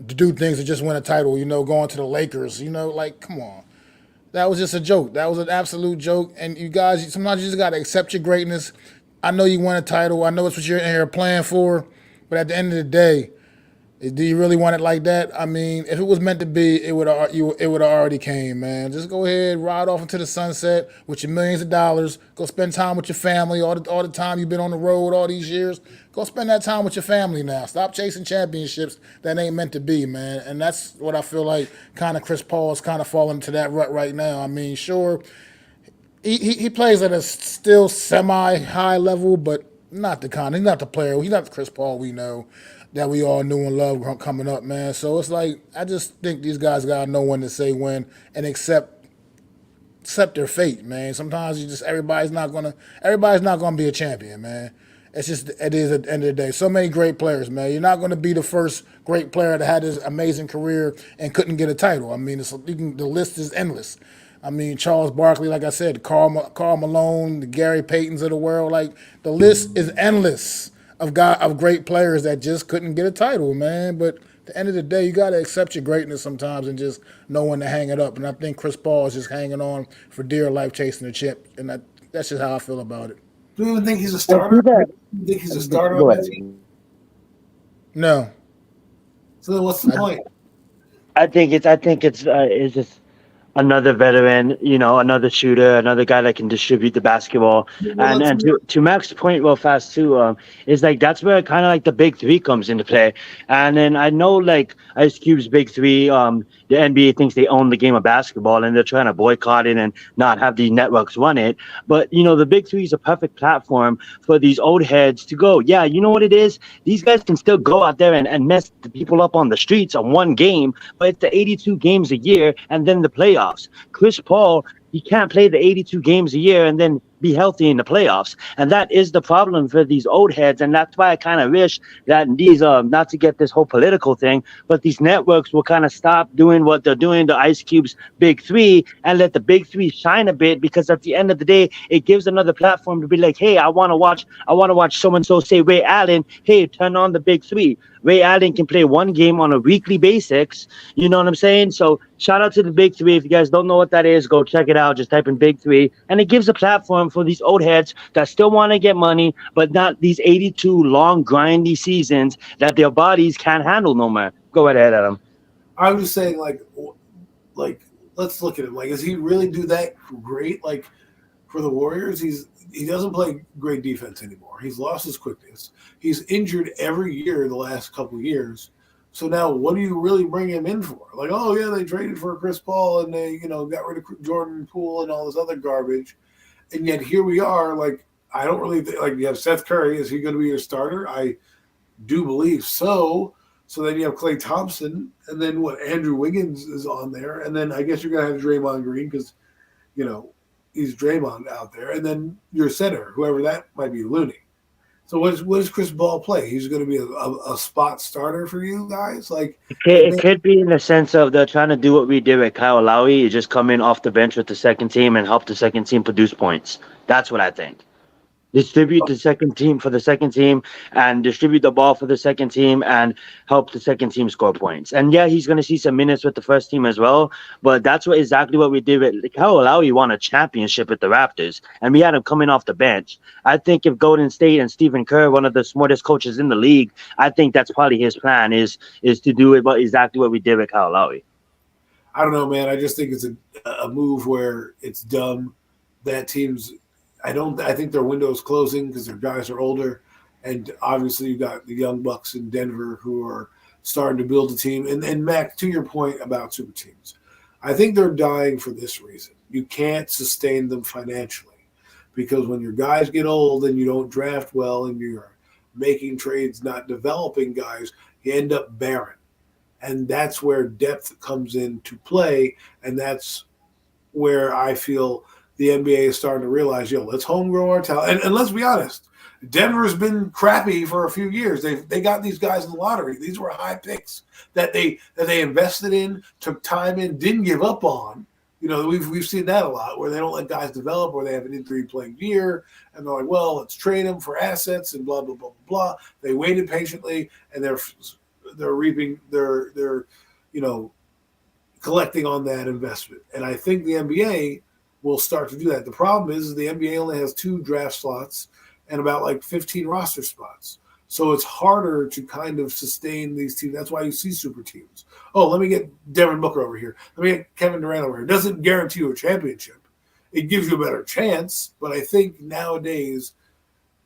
to do things to just win a title. You know, going to the Lakers. You know, like come on. That was just a joke. That was an absolute joke. And you guys, sometimes you just got to accept your greatness. I know you won a title. I know it's what you're in here playing for. But at the end of the day, do you really want it like that? I mean, if it was meant to be, it would have already came, man. Just go ahead, ride off into the sunset with your millions of dollars. Go spend time with your family. All the time you've been on the road all these years, go spend that time with your family now. Stop chasing championships that ain't meant to be, man. And that's what I feel like kind of Chris Paul is kind of falling into that rut right now. I mean, sure, he plays at a still semi-high level, but not the kind. He's not the player. He's not the Chris Paul we know that we all knew and loved coming up, man. So it's like I just think these guys gotta know when to say when and accept accept their fate, man. Sometimes everybody's not gonna be a champion, man. It's just it is at the end of the day. So many great players, man. You're not gonna be the first great player that had this amazing career and couldn't get a title. I mean, the list is endless. I mean, Charles Barkley, like I said, Carl Malone, the Gary Paytons of the world. Like the list is endless of great players that just couldn't get a title, man. But at the end of the day, you got to accept your greatness sometimes and just know when to hang it up. And I think Chris Paul is just hanging on for dear life, chasing the chip, and that's just how I feel about it. Do you even think he's a starter? Do you think he's a starter on that team? No. So then what's the point? I think it's just another veteran, another shooter, another guy that can distribute the basketball. And to Mac's point real fast too, is like that's where kind of like the big three comes into play. And then I know like Ice Cube's big three, the NBA thinks they own the game of basketball and they're trying to boycott it and not have these networks run it. But the big three is a perfect platform for these old heads to go, yeah, you know what it is? These guys can still go out there and mess the people up on the streets on one game, but it's the 82 games a year and then the playoffs. Chris Paul, he can't play the 82 games a year and then be healthy in the playoffs. And that is the problem for these old heads. And that's why I kind of wish that these, not to get this whole political thing, but these networks will kind of stop doing what they're doing, the Ice Cube's big three, and let the big three shine a bit, because at the end of the day, it gives another platform to be like, hey, I want to watch so-and-so say Ray Allen, hey, turn on the big three. Ray Allen can play one game on a weekly basis. You know what I'm saying? So shout out to the big three. If you guys don't know what that is, go check it out. Just type in big three. And it gives a platform for these old heads that still want to get money, but not these 82 long, grindy seasons that their bodies can't handle no more. Go ahead, Adam. I was just saying, like, let's look at him. Like, does he really do that great? Like, for the Warriors, he doesn't play great defense anymore. He's lost his quickness. He's injured every year the last couple of years. So now what do you really bring him in for? Like, oh, yeah, they traded for Chris Paul and they, got rid of Jordan Poole and all this other garbage. And yet here we are. Like, I don't really think, like, you have Seth Curry. Is he going to be your starter? I do believe so. So then you have Klay Thompson. And then Andrew Wiggins is on there. And then I guess you're going to have Draymond Green because, he's Draymond out there. And then your center, whoever that might be, Looney. So what does Chris Paul play? He's going to be a spot starter for you guys? Like it could be in the sense of they're trying to do what we did with Kyle Lowry. You just come in off the bench with the second team and help the second team produce points. That's what I think. Distribute the second team for the second team and distribute the ball for the second team and help the second team score points. And yeah, he's going to see some minutes with the first team as well. But that's exactly what we did with Kyle Lowry. Won a championship with the Raptors and we had him coming off the bench. I think if Golden State and Stephen Kerr, one of the smartest coaches in the league, I think that's probably his plan is to do it, but exactly what we did with Kyle Lowry. I don't know, man. I just think it's a move where it's dumb. That team's I think their window is closing because their guys are older. And obviously you got the young Bucks in Denver who are starting to build a team. And Mac, to your point about super teams, I think they're dying for this reason. You can't sustain them financially because when your guys get old and you don't draft well and you're making trades, not developing guys, you end up barren. And that's where depth comes into play. And that's where I feel the NBA is starting to realize, let's home grow our talent. And let's be honest, Denver's been crappy for a few years. They got these guys in the lottery. These were high picks that they invested in, took time in, didn't give up on. We've seen that a lot where they don't let guys develop or they have an injury playing year and they're like, well, let's trade them for assets and blah, blah, blah, blah. They waited patiently and they're reaping they're collecting on that investment. And I think the NBA will start to do that. The problem is the NBA only has 2 draft slots and about 15 roster spots. So it's harder to kind of sustain these teams. That's why you see super teams. Oh, let me get Devin Booker over here. Let me get Kevin Durant over here. It doesn't guarantee you a championship. It gives you a better chance. But I think nowadays,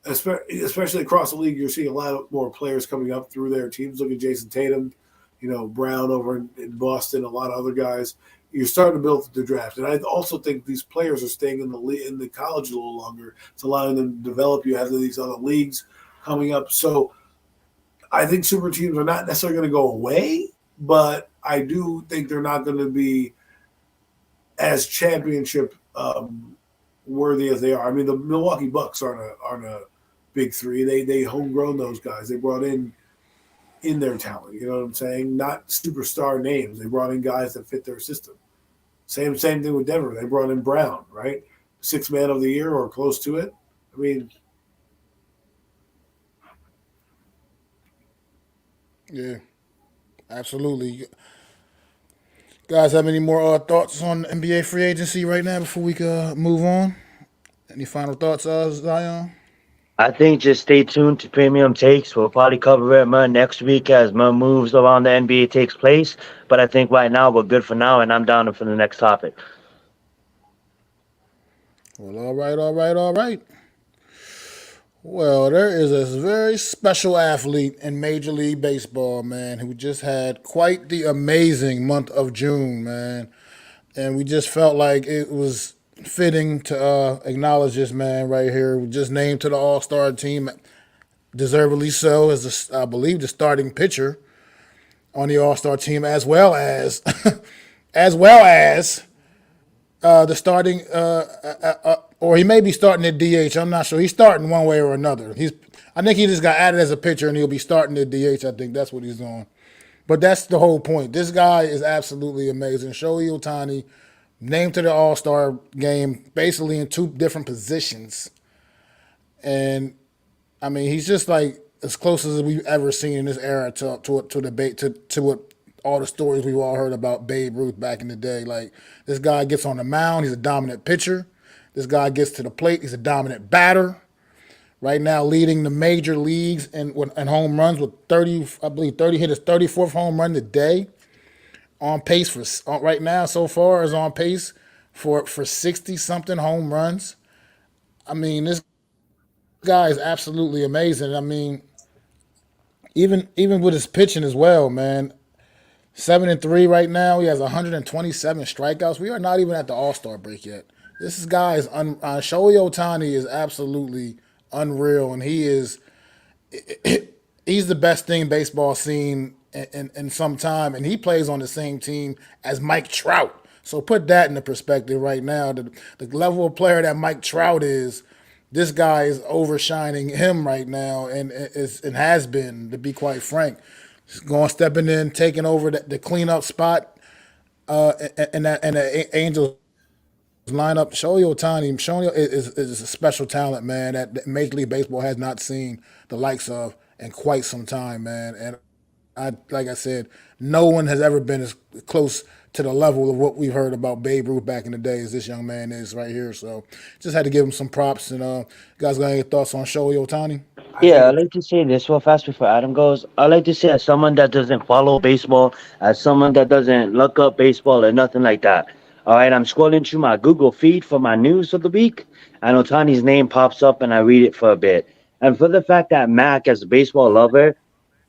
especially across the league, you're seeing a lot more players coming up through their teams. Look at Jason Tatum, Brown over in Boston, a lot of other guys. You're starting to build the draft. And I also think these players are staying in the college a little longer. It's allowing them to develop. You have these other leagues coming up. So I think super teams are not necessarily going to go away, but I do think they're not going to be as championship worthy as they are. I mean, the Milwaukee Bucks aren't a big three. They homegrown those guys. They brought in their talent. You know what I'm saying? Not superstar names. They brought in guys that fit their system. Same thing with Denver. They brought in Brown, right? Sixth man of the year or close to it. I mean, Yeah, absolutely. Guys, have any more thoughts on NBA free agency right now before we move on? Any final thoughts, Zion? I think just stay tuned to Premium Takes. We'll probably cover it more next week as more moves around the NBA takes place. But I think right now we're good for now, and I'm down for the next topic. Well, all right, all right, all right. Well, there is a very special athlete in Major League Baseball, man, who just had quite the amazing month of June, man. And we just felt like it was fitting to acknowledge this man right here. We just named to the All Star team, deservedly so, as I believe the starting pitcher on the All Star team, as well as the starting, or he may be starting at DH. I'm not sure. He's starting one way or another. I think he just got added as a pitcher, and he'll be starting at DH. I think that's what he's doing. But that's the whole point. This guy is absolutely amazing. Shohei Ohtani, named to the All-Star game, basically in two different positions. And, I mean, he's just like as close as we've ever seen in this era to what all the stories we've all heard about Babe Ruth back in the day. Like, this guy gets on the mound, he's a dominant pitcher. This guy gets to the plate, he's a dominant batter. Right now, leading the major leagues in home runs with 30, I believe 30 hit his 34th home run today. On pace for right now so far is on pace for 60 something home runs. I mean, this guy is absolutely amazing. I mean, even with his pitching as well, man. 7-3 right now. He has 127 strikeouts. We are not even at the All-Star break yet. This guy is Shohei Ohtani is absolutely unreal, and he's the best thing baseball seen in some time, and he plays on the same team as Mike Trout. So put that into perspective right now. The level of player that Mike Trout is, this guy is overshining him right now, and has been, to be quite frank. Stepping in, taking over the cleanup spot, and the Angels lineup. Shohei Ohtani is a special talent, man, that Major League Baseball has not seen the likes of in quite some time, man. And like I said, no one has ever been as close to the level of what we've heard about Babe Ruth back in the day as this young man is right here. So just had to give him some props. And you guys got any thoughts on Shohei Ohtani? Yeah, I'd like to say this real fast before Adam goes. I like to say, as someone that doesn't follow baseball, as someone that doesn't look up baseball or nothing like that. All right, I'm scrolling through my Google feed for my news of the week, and Otani's name pops up, and I read it for a bit. And for the fact that Mac, as a baseball lover,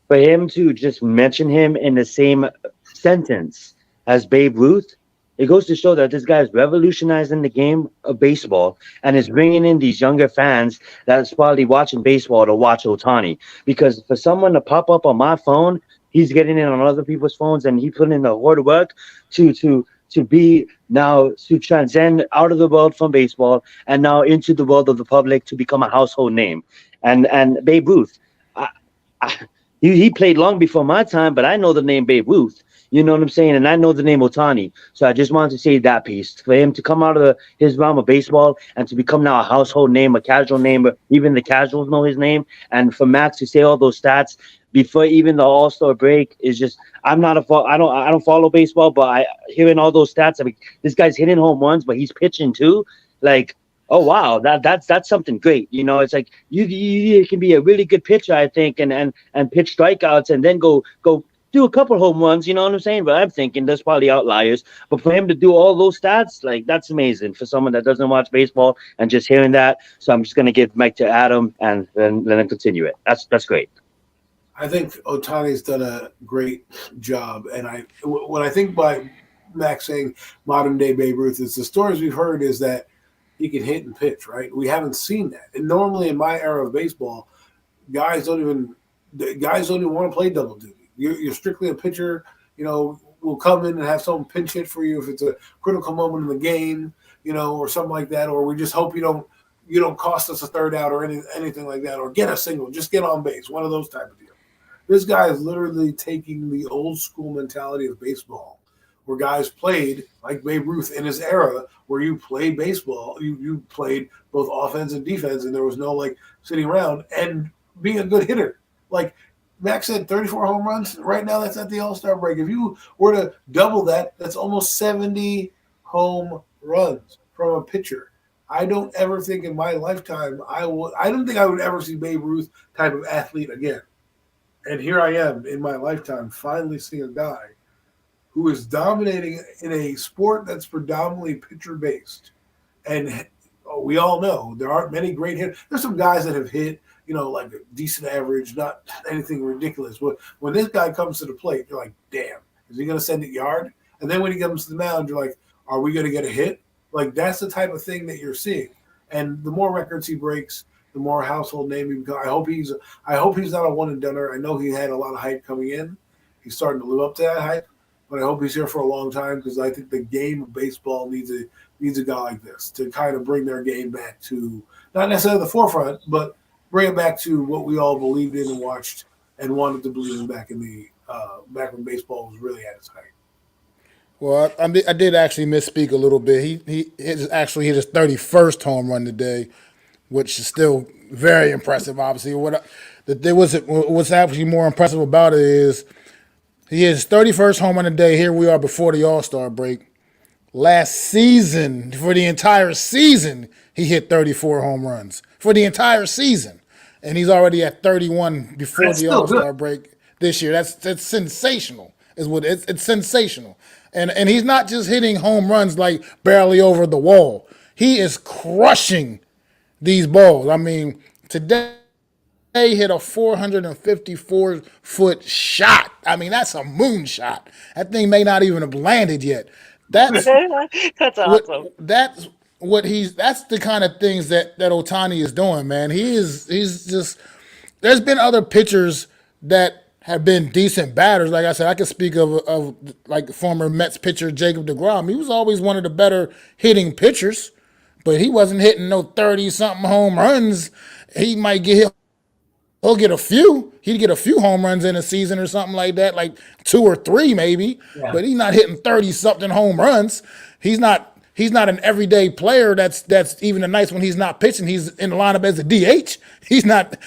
for him to just mention him in the same sentence as Babe Ruth, it goes to show that this guy is revolutionizing the game of baseball and is bringing in these younger fans that's probably watching baseball to watch Otani. Because for someone to pop up on my phone, he's getting in on other people's phones, and he put in the hard work to be now to transcend out of the world from baseball and now into the world of the public to become a household name. And Babe Ruth, I, he played long before my time, but I know the name Babe Ruth. You know what I'm saying? And I know the name Ohtani. So I just wanted to say that piece. For him to come out of his realm of baseball and to become now a household name, a casual name, even the casuals know his name. And for Max to say all those stats before even the All-Star break is just, I don't follow baseball, but hearing all those stats, I mean, this guy's hitting home runs, but he's pitching too. Like, oh wow, that's something great. You know, it's like you can be a really good pitcher, I think, and pitch strikeouts and then go do a couple home runs, you know what I'm saying? But I'm thinking there's probably outliers. But for him to do all those stats, like, that's amazing for someone that doesn't watch baseball and just hearing that. So I'm just gonna give Mike to Adam and then let him continue it. That's great. I think Otani's done a great job, and what I think by Max saying modern day Babe Ruth is the stories we've heard is that he can hit and pitch, right? We haven't seen that, and normally in my era of baseball, guys don't even want to play double duty. You're strictly a pitcher. You know, will come in and have someone pinch hit for you if it's a critical moment in the game. or something like that, or we just hope you don't cost us a third out or anything like that, or get a single, just get on base, one of those type of deals. This guy is literally taking the old school mentality of baseball, where guys played like Babe Ruth in his era, where you played baseball, you played both offense and defense, and there was no like sitting around and being a good hitter. Like Max said, 34 home runs. Right now, that's at the All-Star break. If you were to double that, that's almost 70 home runs from a pitcher. I don't ever think in my lifetime I don't think I would ever see Babe Ruth type of athlete again. And here I am in my lifetime finally seeing a guy who is dominating in a sport that's predominantly pitcher based. And we all know there aren't many great hitters. There's some guys that have hit, like a decent average, not anything ridiculous. But when this guy comes to the plate, you're like, damn, is he going to send it yard? And then when he comes to the mound, you're like, are we going to get a hit? Like, that's the type of thing that you're seeing. And the more records he breaks, the more household name he becomes. I hope he's not a one and doneer. I know he had a lot of hype coming in. He's starting to live up to that hype, but I hope he's here for a long time, because I think the game of baseball needs a guy like this to kind of bring their game back to not necessarily the forefront, but bring it back to what we all believed in and watched and wanted to believe in back when baseball was really at its height. Well, I did actually misspeak a little bit. He actually hit his 31st home run today, which is still very impressive. Obviously, what's actually more impressive about it is he hit his 31st home run today. Here we are before the All-Star break. Last season, for the entire season, he hit 34 home runs for the entire season, and he's already at 31 before That's the still All-Star good. break this year. That's sensational. It's sensational, and he's not just hitting home runs like barely over the wall. He is crushing these balls. I mean, today he hit a 454-foot shot. I mean, that's a moonshot. That thing may not even have landed yet. That's That's what awesome. that's the kind of things that Ohtani is doing, man. He's just there's been other pitchers that have been decent batters. Like I said, I could speak of like former Mets pitcher Jacob deGrom. He was always one of the better hitting pitchers, but he wasn't hitting no 30-something home runs. He might get he'll get a few. He'd get a few home runs in a season or something like that, like 2 or 3 maybe. Yeah. But he's not hitting 30-something home runs. He's not an everyday player that's even a nice when he's not pitching. He's in the lineup as a DH. He's not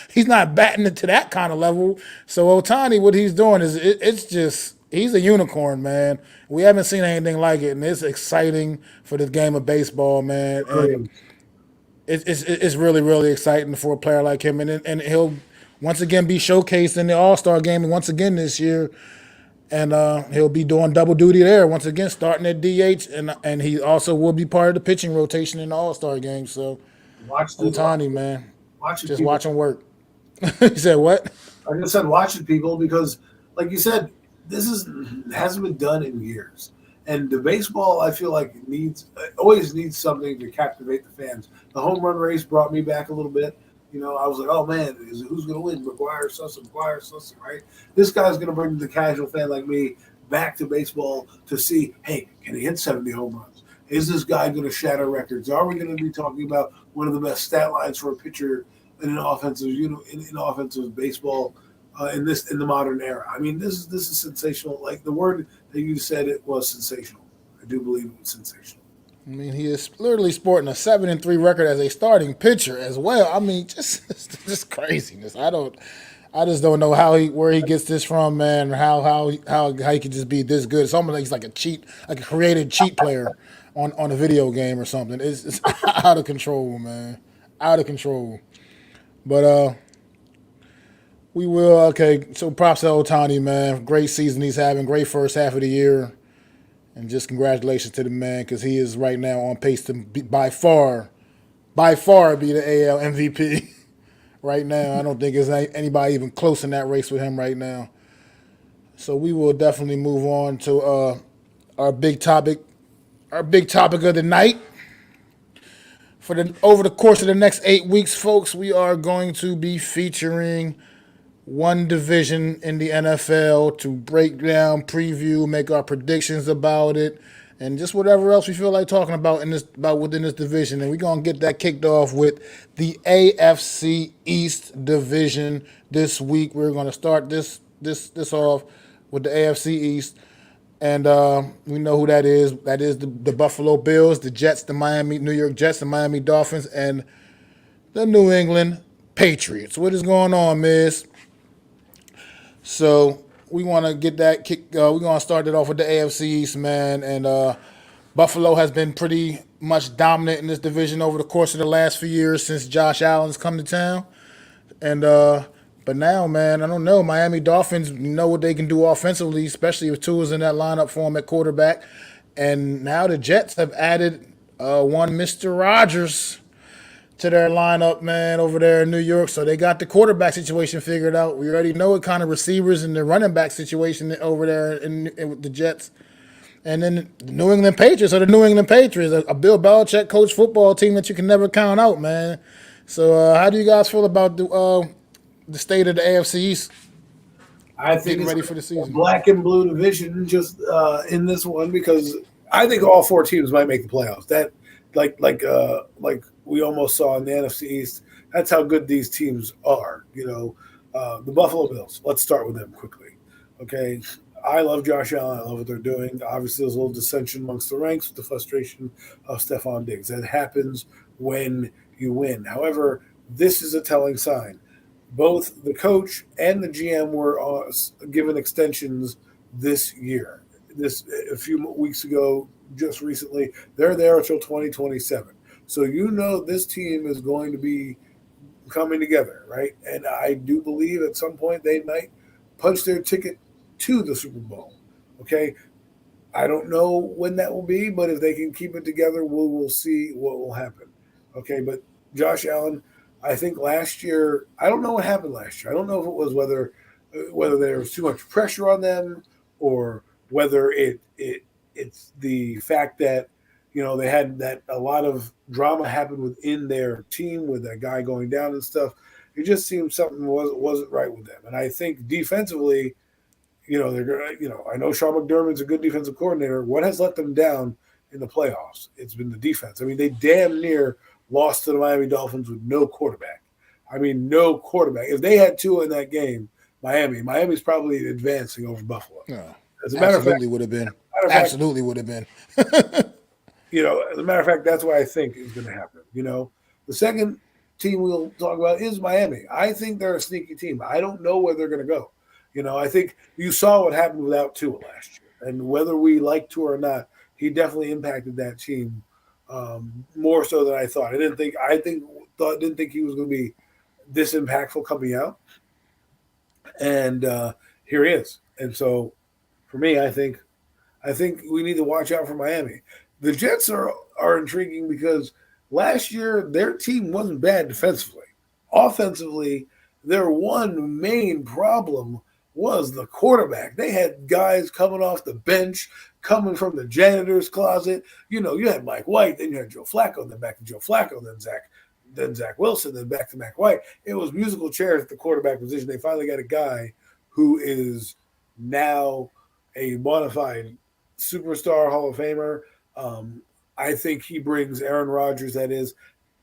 batting it to that kind of level. So Ohtani, what he's doing is it's just he's a unicorn, man. We haven't seen anything like it, and it's exciting for this game of baseball, man. And it's really, really exciting for a player like him, and he'll once again be showcased in the All-Star game once again this year, and he'll be doing double duty there once again, starting at DH, and he also will be part of the pitching rotation in the All-Star game. So Ohtani, man, Watch it, just people. watch him work. He said what? I just said watching people because, like you said, hasn't been done in years. And the baseball, I feel like always needs something to captivate the fans. The home run race brought me back a little bit. I was like, oh man, who's going to win? McGuire, Sussen, right? This guy's going to bring the casual fan like me back to baseball to see, hey, can he hit 70 home runs? Is this guy going to shatter records? Are we going to be talking about one of the best stat lines for a pitcher in an offensive, in offensive baseball in the modern era? I mean, this is sensational. Like the word that you said, it was sensational. I do believe it was sensational. I mean, he is literally sporting a 7-3 record as a starting pitcher as well. I mean, just craziness. I just don't know where he gets this from, man. How he could just be this good. It's almost like he's like a created cheat player on a video game or something. It's out of control, man. Out of control. But we will. Okay, so props to Ohtani, man. Great season he's having. Great first half of the year. And just congratulations to the man, because he is right now on pace to be, by far be the AL MVP right now. I don't think there's anybody even close in that race with him right now. So we will definitely move on to our big topic of the night. Over the course of the next 8 weeks, folks, we are going to be featuring one division in the NFL to break down, preview, make our predictions about it, and just whatever else we feel like talking about within this division. And we're gonna get that kicked off with the AFC East division this week. We're gonna start this off with the AFC East. And we know who that is. That is the Buffalo Bills, the Jets, the New York Jets, the Miami Dolphins, and the New England Patriots. What is going on, Miz? So we want to get that kick. We're going to start it off with the AFC East, man. And Buffalo has been pretty much dominant in this division over the course of the last few years since Josh Allen's come to town. And but now, man, I don't know. Miami Dolphins know what they can do offensively, especially if Tua's in that lineup for them at quarterback. And now the Jets have added one Mr. Rogers to their lineup, man, over there in New York. So they got the quarterback situation figured out. We already know what kind of receivers and the running back situation over there with the Jets. And then the New England Patriots are the New England Patriots, a Bill Belichick coach football team that you can never count out, man. So how do you guys feel about the state of the AFC East? I think getting it's ready for the season. Black and blue division just in this one because I think all four teams might make the playoffs. That like we almost saw in the NFC East. That's how good these teams are. You know, the Buffalo Bills. Let's start with them quickly. Okay, I love Josh Allen. I love what they're doing. Obviously, there's a little dissension amongst the ranks with the frustration of Stephon Diggs. That happens when you win. However, this is a telling sign. Both the coach and the GM were given extensions this year. This a few weeks ago, just recently, they're there until 2027. So you know this team is going to be coming together, right? And I do believe at some point they might punch their ticket to the Super Bowl. Okay, I don't know when that will be, but if they can keep it together, we'll see what will happen. Okay, but Josh Allen. I think last year, I don't know what happened last year. I don't know if it was whether there was too much pressure on them or whether it's the fact that, you know, they had that a lot of drama happened within their team with that guy going down and stuff. It just seemed something wasn't right with them. And I think defensively, you know, they're going to, you know, I know Sean McDermott's a good defensive coordinator. What has let them down in the playoffs? It's been the defense. I mean, they damn near lost to the Miami Dolphins with no quarterback. I mean, no quarterback. If they had Tua in that game, Miami's probably advancing over Buffalo. No, as a matter of fact, would have been. Absolutely would have been. You know, as a matter of fact, that's what I think is going to happen. You know, the second team we'll talk about is Miami. I think they're a sneaky team. I don't know where they're going to go. You know, I think you saw what happened without Tua last year, and whether we like Tua or not, he definitely impacted that team. More so than I thought. I didn't think he was going to be this impactful coming out, and here he is. And so, for me, I think we need to watch out for Miami. The Jets are intriguing because last year their team wasn't bad defensively. Offensively, their one main problem was the quarterback. They had guys coming off the bench, coming from the janitor's closet. You know, you had Mike White, then you had Joe Flacco, then back to Joe Flacco, then Zach Wilson, then back to Mac White. It was musical chairs at the quarterback position. They finally got a guy who is now a bona fide superstar Hall of Famer. I think he brings Aaron Rodgers. That is,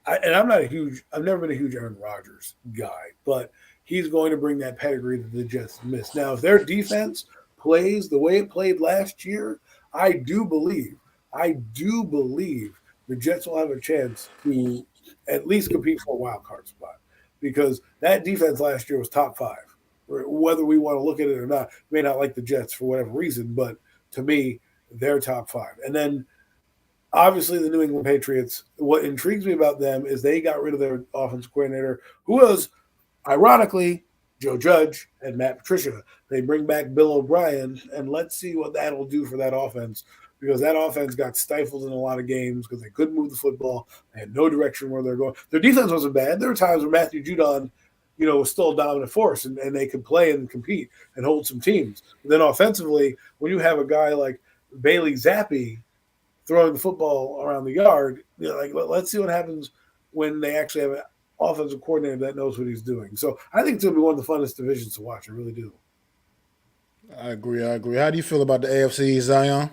I've never been a huge Aaron Rodgers guy, but he's going to bring that pedigree that the Jets missed. Now, if their defense plays the way it played last year, I do believe the Jets will have a chance to at least compete for a wild card spot because that defense last year was top 5. Whether we want to look at it or not, may not like the Jets for whatever reason, but to me, they're top 5. And then obviously the New England Patriots, what intrigues me about them is they got rid of their offensive coordinator, who was, ironically, Joe Judge and Matt Patricia. They bring back Bill O'Brien, and let's see what that'll do for that offense because that offense got stifled in a lot of games because they couldn't move the football. They had no direction where they're going. Their defense wasn't bad. There were times where Matthew Judon, you know, was still a dominant force, and they could play and compete and hold some teams. But then offensively, when you have a guy like Bailey Zappi throwing the football around the yard, you know, like let's see what happens when they actually have an offensive coordinator that knows what he's doing. So I think it's going to be one of the funnest divisions to watch. I really do. I agree. How do you feel about the AFC, Zion?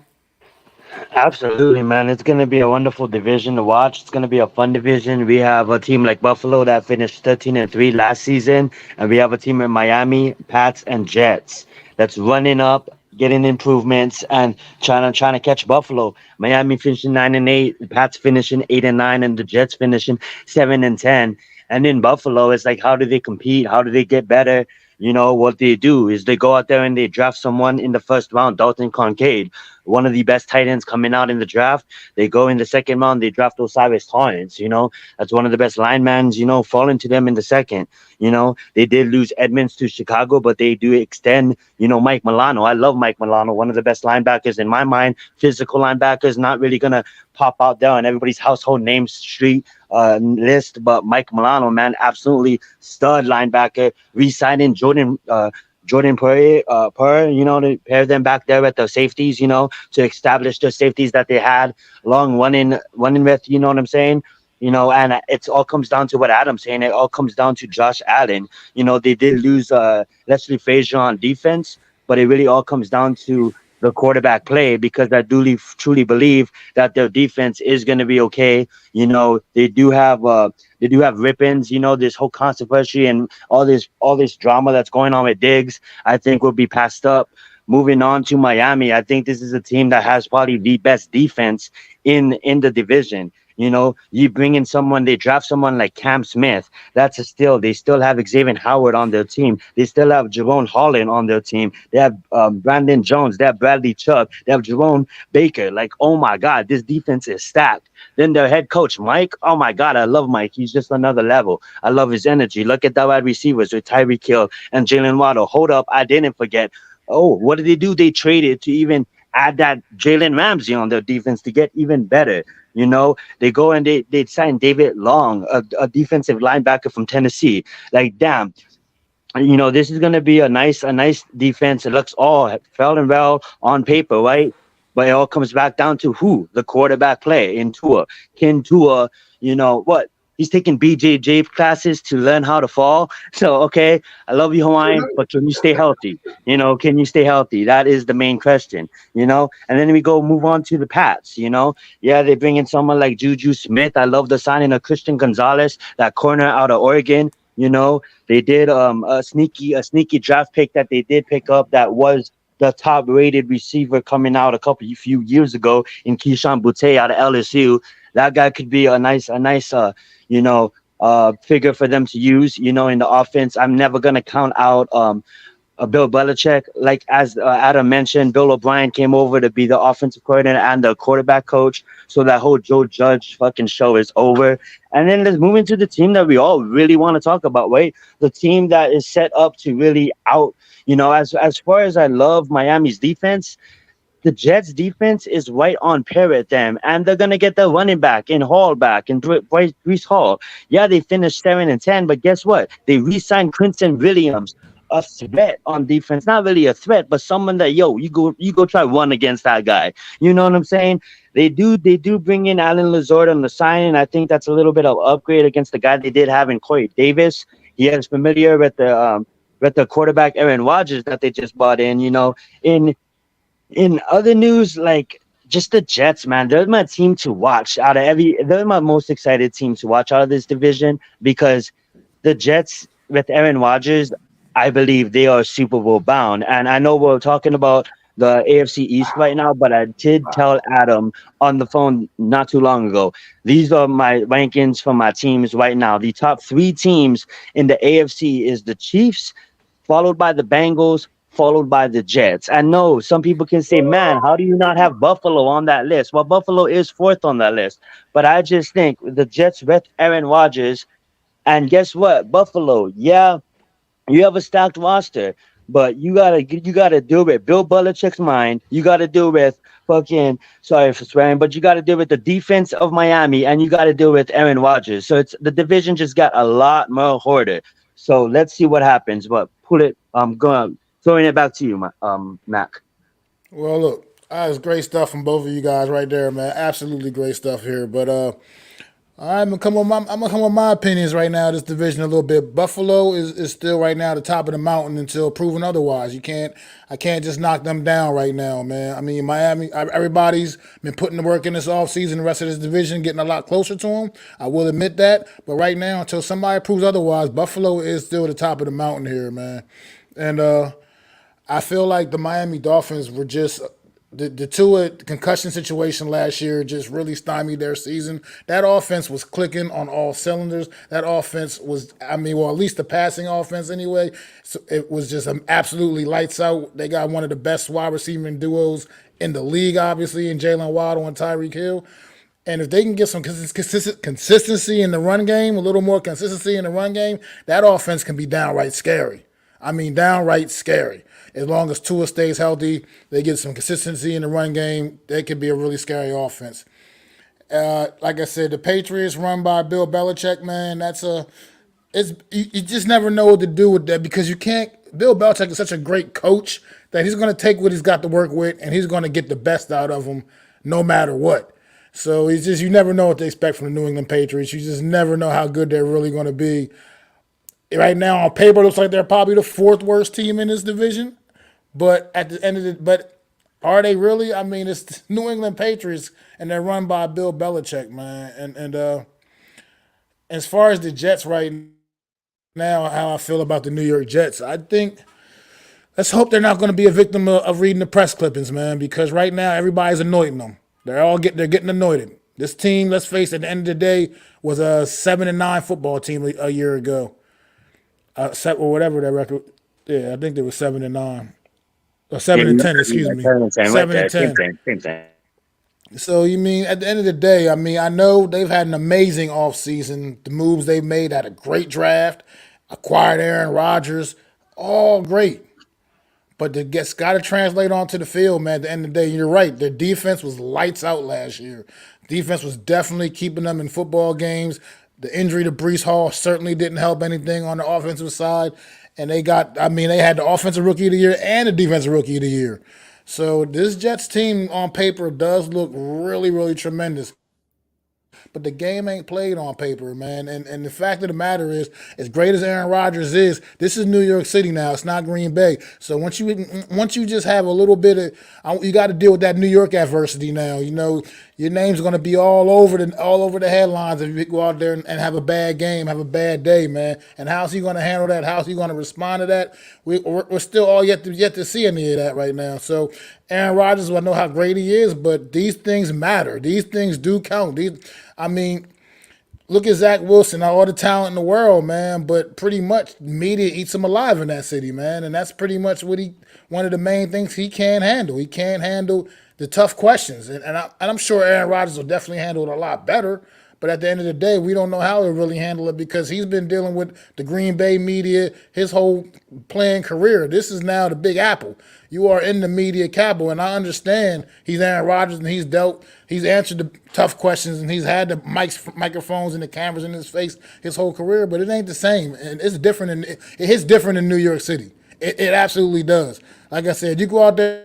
Absolutely, man. It's going to be a wonderful division to watch. It's going to be a fun division. We have a team like Buffalo that finished 13-3 last season, and we have a team in Miami, Pats, and Jets that's running up, getting improvements, and trying to catch Buffalo. Miami finishing 9-8, the Pats finishing 8-9, and the Jets finishing 7-10. And in Buffalo, it's like, how do they compete? How do they get better? You know, what they do is they go out there and they draft someone in the first round, Dalton Kincaid, one of the best tight ends coming out in the draft. They go in the second round, they draft Osiris Torrance, that's one of the best linemen, falling to them in the second. They did lose Edmonds to Chicago, but they do extend, Mike Milano. I love Mike Milano, one of the best linebackers in my mind. Physical linebackers, not really going to pop out there on everybody's household name street list, but Mike Milano, man, absolutely stud linebacker. Re-signing Jordan Purr, to pair them back there at the safeties, to establish the safeties that they had long running with, you know what I'm saying? And it all comes down to what Adam's saying. It all comes down to Josh Allen. They did lose Leslie Frazier on defense, but it really all comes down to the quarterback play, because I do truly believe that their defense is going to be okay. They do have Rippins. This whole controversy and all this drama that's going on with Diggs, I think will be passed up. Moving on to Miami, I think this is a team that has probably the best defense in the division. You bring in someone, they draft someone like Cam Smith. That's a steal. They still have Xavier Howard on their team. They still have Jerome Holland on their team. They have Brandon Jones. They have Bradley Chubb. They have Jerome Baker. Like, oh my God, this defense is stacked. Then their head coach, Mike. Oh my God, I love Mike. He's just another level. I love his energy. Look at the wide receivers with Tyreek Hill and Jalen Waddle. Hold up, I didn't forget. Oh, what did they do? They traded to even add that Jalen Ramsey on their defense to get even better. They go and they sign David Long, a defensive linebacker from Tennessee. Like, damn, this is gonna be a nice defense. It looks all fair and well on paper, right? But it all comes back down to who the quarterback play in Tua. Can Tua, what? He's taking BJJ classes to learn how to fall. So, okay, I love you, Hawaiian, but can you stay healthy? Can you stay healthy? That is the main question, And then we move on to the Pats, Yeah, they bring in someone like Juju Smith. I love the signing of Christian Gonzalez, that corner out of Oregon. They did a sneaky draft pick that they did pick up that was the top rated receiver coming out few years ago in Keyshawn Boutte out of LSU. That guy could be a nice figure for them to use, in the offense. I'm never gonna count out Bill Belichick. Like, as Adam mentioned, Bill O'Brien came over to be the offensive coordinator and the quarterback coach. So that whole Joe Judge fucking show is over. And then let's move into the team that we all really want to talk about, right? The team that is set up to really as far as I love Miami's defense, the Jets defense is right on par with them, and they're gonna get the running back in Hall back and Brees Hall. Yeah, they finished 7-10, but guess what? They re-signed Quinton Williams, a threat on defense. Not really a threat, but someone that you go try one against that guy. You know what I'm saying? They do bring in Alan Lazard on the signing. I think that's a little bit of upgrade against the guy they did have in Corey Davis. He is familiar with the quarterback Aaron Rodgers that they just brought in. In other news, like, just the Jets, man, they're my team to watch they're my most excited team to watch out of this division, because the Jets with Aaron Rodgers, I believe they are Super Bowl bound. And I know we're talking about the AFC East right now, but I did tell Adam on the phone not too long ago, these are my rankings for my teams right now. The top 3 teams in the AFC is the Chiefs, followed by the Bengals, followed by the Jets. I know some people can say, man, how do you not have Buffalo on that list? Well, Buffalo is 4th on that list. But I just think the Jets with Aaron Rodgers, and guess what? Buffalo, yeah, you have a stacked roster, but you gotta deal with Bill Belichick's mind. You gotta deal with sorry for swearing, but you gotta deal with the defense of Miami, and you gotta deal with Aaron Rodgers. So it's the division just got a lot more harder. So let's see what happens. But throwing it back to you, Mac. Well, look, that's great stuff from both of you guys right there, man. Absolutely great stuff here. But All right, I'm gonna come with my opinions right now. This division a little bit. Buffalo is still right now at the top of the mountain until proven otherwise. I can't just knock them down right now, man. I mean, Miami, everybody's been putting the work in this offseason. The rest of this division getting a lot closer to them. I will admit that. But right now, until somebody proves otherwise, Buffalo is still the top of the mountain here, man. And I feel like the Miami Dolphins were just the Tua concussion situation last year just really stymied their season. That offense was clicking on all cylinders. That offense was, I mean, well, at least the passing offense anyway. So it was just absolutely lights out. They got one of the best wide receiving duos in the league, obviously, in Jalen Waddle and Tyreek Hill. And if they can get some consistency in the run game, a little more consistency in the run game, that offense can be downright scary. I mean, downright scary. As long as Tua stays healthy, they get some consistency in the run game, they could be a really scary offense. Like I said, the Patriots run by Bill Belichick, man, you just never know what to do with that because you can't. Bill Belichick is such a great coach that he's going to take what he's got to work with and he's going to get the best out of them no matter what. So it's just you never know what to expect from the New England Patriots. You just never know how good they're really going to be. Right now, on paper, it looks like they're probably the fourth worst team in this division. But at the end of it, but are they really? I mean, it's the New England Patriots, and they're run by Bill Belichick, man. And as far as the Jets right now, how I feel about the New York Jets, I think let's hope they're not going to be a victim of reading the press clippings, man. Because right now, everybody's anointing them. They're getting anointed. This team, let's face it, at the end of the day, was a 7-9 football team a year ago. Or whatever that record. Yeah, I think they were 7-9. Or Yeah, 7-10, excuse me. 10 right Seven there. and Same ten. thing. Same thing. So you mean at the end of the day, I mean, I know they've had an amazing offseason. The moves they've made had a great draft, acquired Aaron Rodgers, all great. But it gets got to translate onto the field, man. At the end of the day, you're right. Their defense was lights out last year. Defense was definitely keeping them in football games. The injury to Brees Hall certainly didn't help anything on the offensive side. And they had the offensive rookie of the year and the defensive rookie of the year. So this Jets team on paper does look really, really tremendous. But the game ain't played on paper, man. And the fact of the matter is, as great as Aaron Rodgers is, this is New York City now. It's not Green Bay. So once you just have a little bit of, you got to deal with that New York adversity now. You know, your name's going to be all over the headlines if you go out there and have a bad game, have a bad day, man. And how's he going to handle that? How's he going to respond to that? We're still all yet to see any of that right now. So Aaron Rodgers, I know how great he is, but these things matter. These things do count. I mean, look at Zach Wilson, all the talent in the world, man. But pretty much media eats him alive in that city, man. And that's pretty much one of the main things he can't handle. He can't handle the tough questions. And I'm sure Aaron Rodgers will definitely handle it a lot better. But at the end of the day, we don't know how he'll really handle it because he's been dealing with the Green Bay media his whole playing career. This is now the Big Apple. You are in the media capital, and I understand he's Aaron Rodgers and he's answered the tough questions and he's had the microphones and the cameras in his face his whole career, but it ain't the same. And it's different. It hits different in New York City. It absolutely does. Like I said, you go out there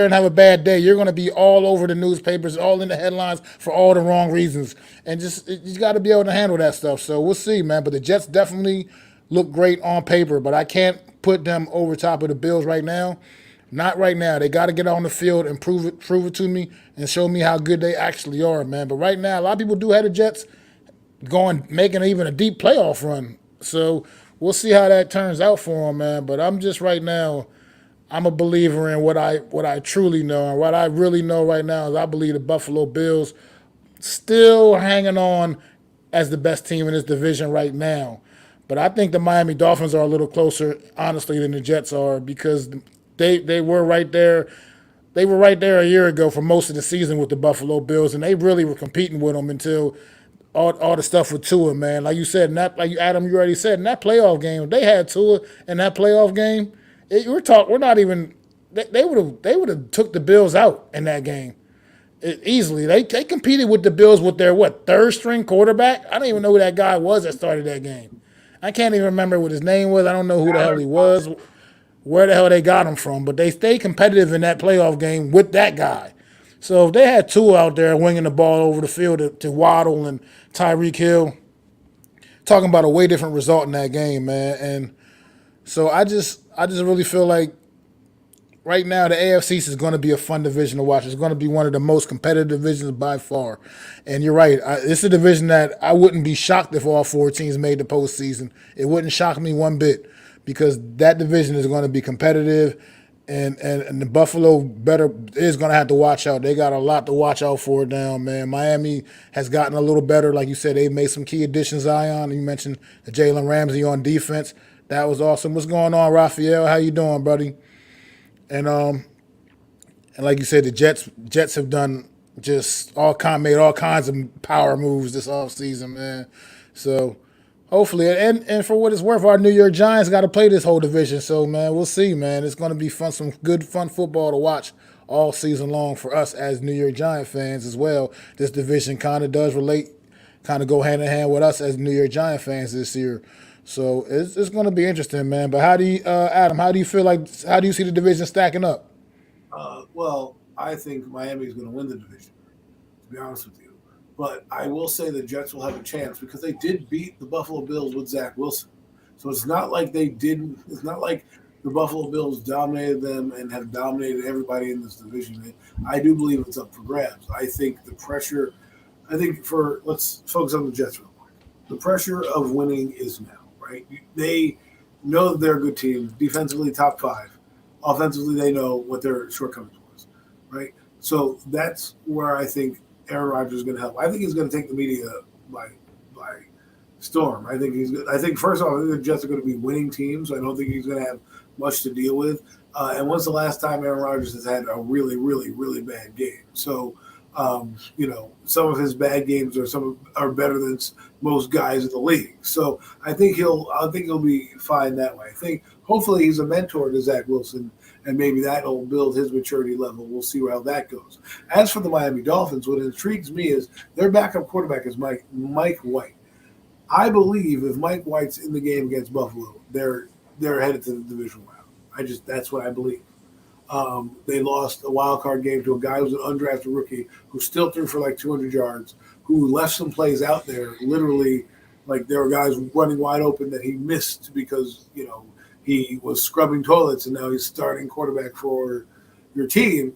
and have a bad day, you're going to be all over the newspapers, all in the headlines for all the wrong reasons. And you got to be able to handle that stuff. So we'll see, man. But the Jets definitely look great on paper, but I can't put them over top of the Bills right now. Not right now. They got to get on the field and prove it to me and show me how good they actually are, man. But right now, a lot of people do have the Jets making even a deep playoff run. So we'll see how that turns out for them, man. But I'm just right now, I'm a believer in what I truly know. And what I really know right now is I believe the Buffalo Bills still hanging on as the best team in this division right now. But I think the Miami Dolphins are a little closer, honestly, than the Jets are because they were right there. They were right there a year ago for most of the season with the Buffalo Bills, and they really were competing with them until all the stuff with Tua, man. Like you said, like Adam, you already said, in that playoff game, if they had Tua in that playoff game, we're not even. They would have took the Bills out in that game easily. They competed with the Bills with their third string quarterback. I don't even know who that guy was that started that game. I can't even remember what his name was. I don't know who the hell he was, where the hell they got him from. But they stayed competitive in that playoff game with that guy. So if they had two out there winging the ball over the field to Waddle and Tyreek Hill, talking about a way different result in that game, man. And so I just really feel like right now the AFC is going to be a fun division to watch. It's going to be one of the most competitive divisions by far. And you're right, it's a division that I wouldn't be shocked if all four teams made the postseason. It wouldn't shock me one bit because that division is going to be competitive. And the Buffalo is going to have to watch out. They got a lot to watch out for now, man. Miami has gotten a little better. Like you said, they've made some key additions, Zion. You mentioned Jalen Ramsey on defense. That was awesome. What's going on, Raphael? How you doing, buddy? And like you said, the Jets have done made all kinds of power moves this offseason, man. So hopefully, and for what it's worth, our New York Giants got to play this whole division. So man, we'll see, man. It's going to be fun, some good fun football to watch all season long for us as New York Giant fans as well. This division kind of does relate, kind of go hand in hand with us as New York Giant fans this year. So it's going to be interesting, man. But how do you, Adam? How do you see the division stacking up? Well, I think Miami is going to win the division, to be honest with you. But I will say the Jets will have a chance because they did beat the Buffalo Bills with Zach Wilson. So it's not like they didn't. It's not like the Buffalo Bills dominated them and have dominated everybody in this division. I do believe it's up for grabs. I think the pressure. Let's focus on the Jets real quick. The pressure of winning is now, right? They know that they're a good team, defensively top five. Offensively, they know what their shortcomings was, right? So that's where I think Aaron Rodgers is going to help. I think he's going to take the media by storm. I think first of all, I think the Jets are going to be winning teams. I don't think he's going to have much to deal with. And when's the last time Aaron Rodgers has had a really, really, really bad game? So, some of his bad games are better than most guys in the league. So I think he'll be fine that way. I think hopefully he's a mentor to Zach Wilson, and maybe that'll build his maturity level. We'll see how that goes. As for the Miami Dolphins, what intrigues me is their backup quarterback is Mike White. I believe if Mike White's in the game against Buffalo, they're headed to the divisional round. That's what I believe. They lost a wild card game to a guy who was an undrafted rookie who still threw for like 200 yards, who left some plays out there. Literally, like there were guys running wide open that he missed because he was scrubbing toilets, and now he's starting quarterback for your team.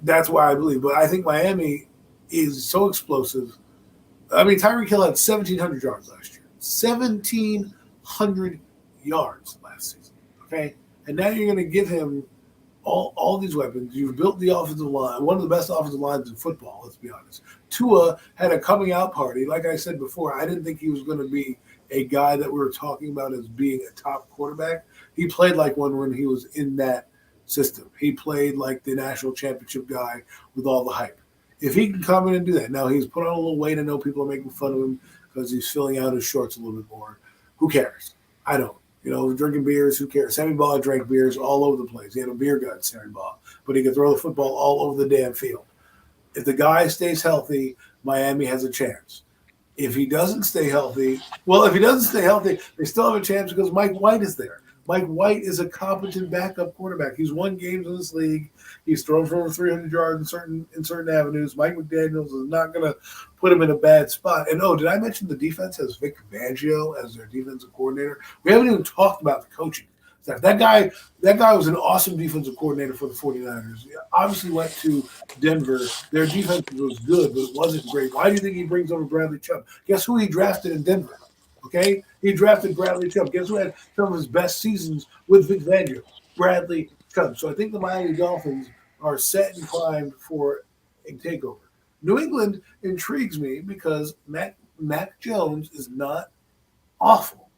That's why I believe. But I think Miami is so explosive. I mean, Tyreek Hill had 1,700 yards last year. 1,700 yards last season. Okay, and now you're going to give him all these weapons. You've built the offensive line, one of the best offensive lines in football, let's be honest. Tua had a coming out party. Like I said before, I didn't think he was going to be a guy that we were talking about as being a top quarterback. He played like one when he was in that system. He played like the national championship guy with all the hype. If he can come in and do that. Now, he's put on a little weight. I know people are making fun of him because he's filling out his shorts a little bit more. Who cares? I don't. Drinking beers, who cares? Sammy Baugh drank beers all over the place. He had a beer gut, Sammy Baugh. But he could throw the football all over the damn field. If the guy stays healthy, Miami has a chance. If he doesn't stay healthy, they still have a chance because Mike White is there. Mike White is a competent backup quarterback. He's won games in this league. He's thrown for over 300 yards in certain avenues. Mike McDaniels is not going to put him in a bad spot. And did I mention the defense has Vic Fangio as their defensive coordinator? We haven't even talked about the coaching staff. That guy was an awesome defensive coordinator for the 49ers. He obviously went to Denver. Their defense was good, but it wasn't great. Why do you think he brings over Bradley Chubb? Guess who he drafted in Denver? Okay? He drafted Bradley Chubb. Guess who had some of his best seasons with Vic Fangio? Bradley Chubb. So I think the Miami Dolphins are set and primed for a takeover. New England intrigues me because Mac Jones is not awful,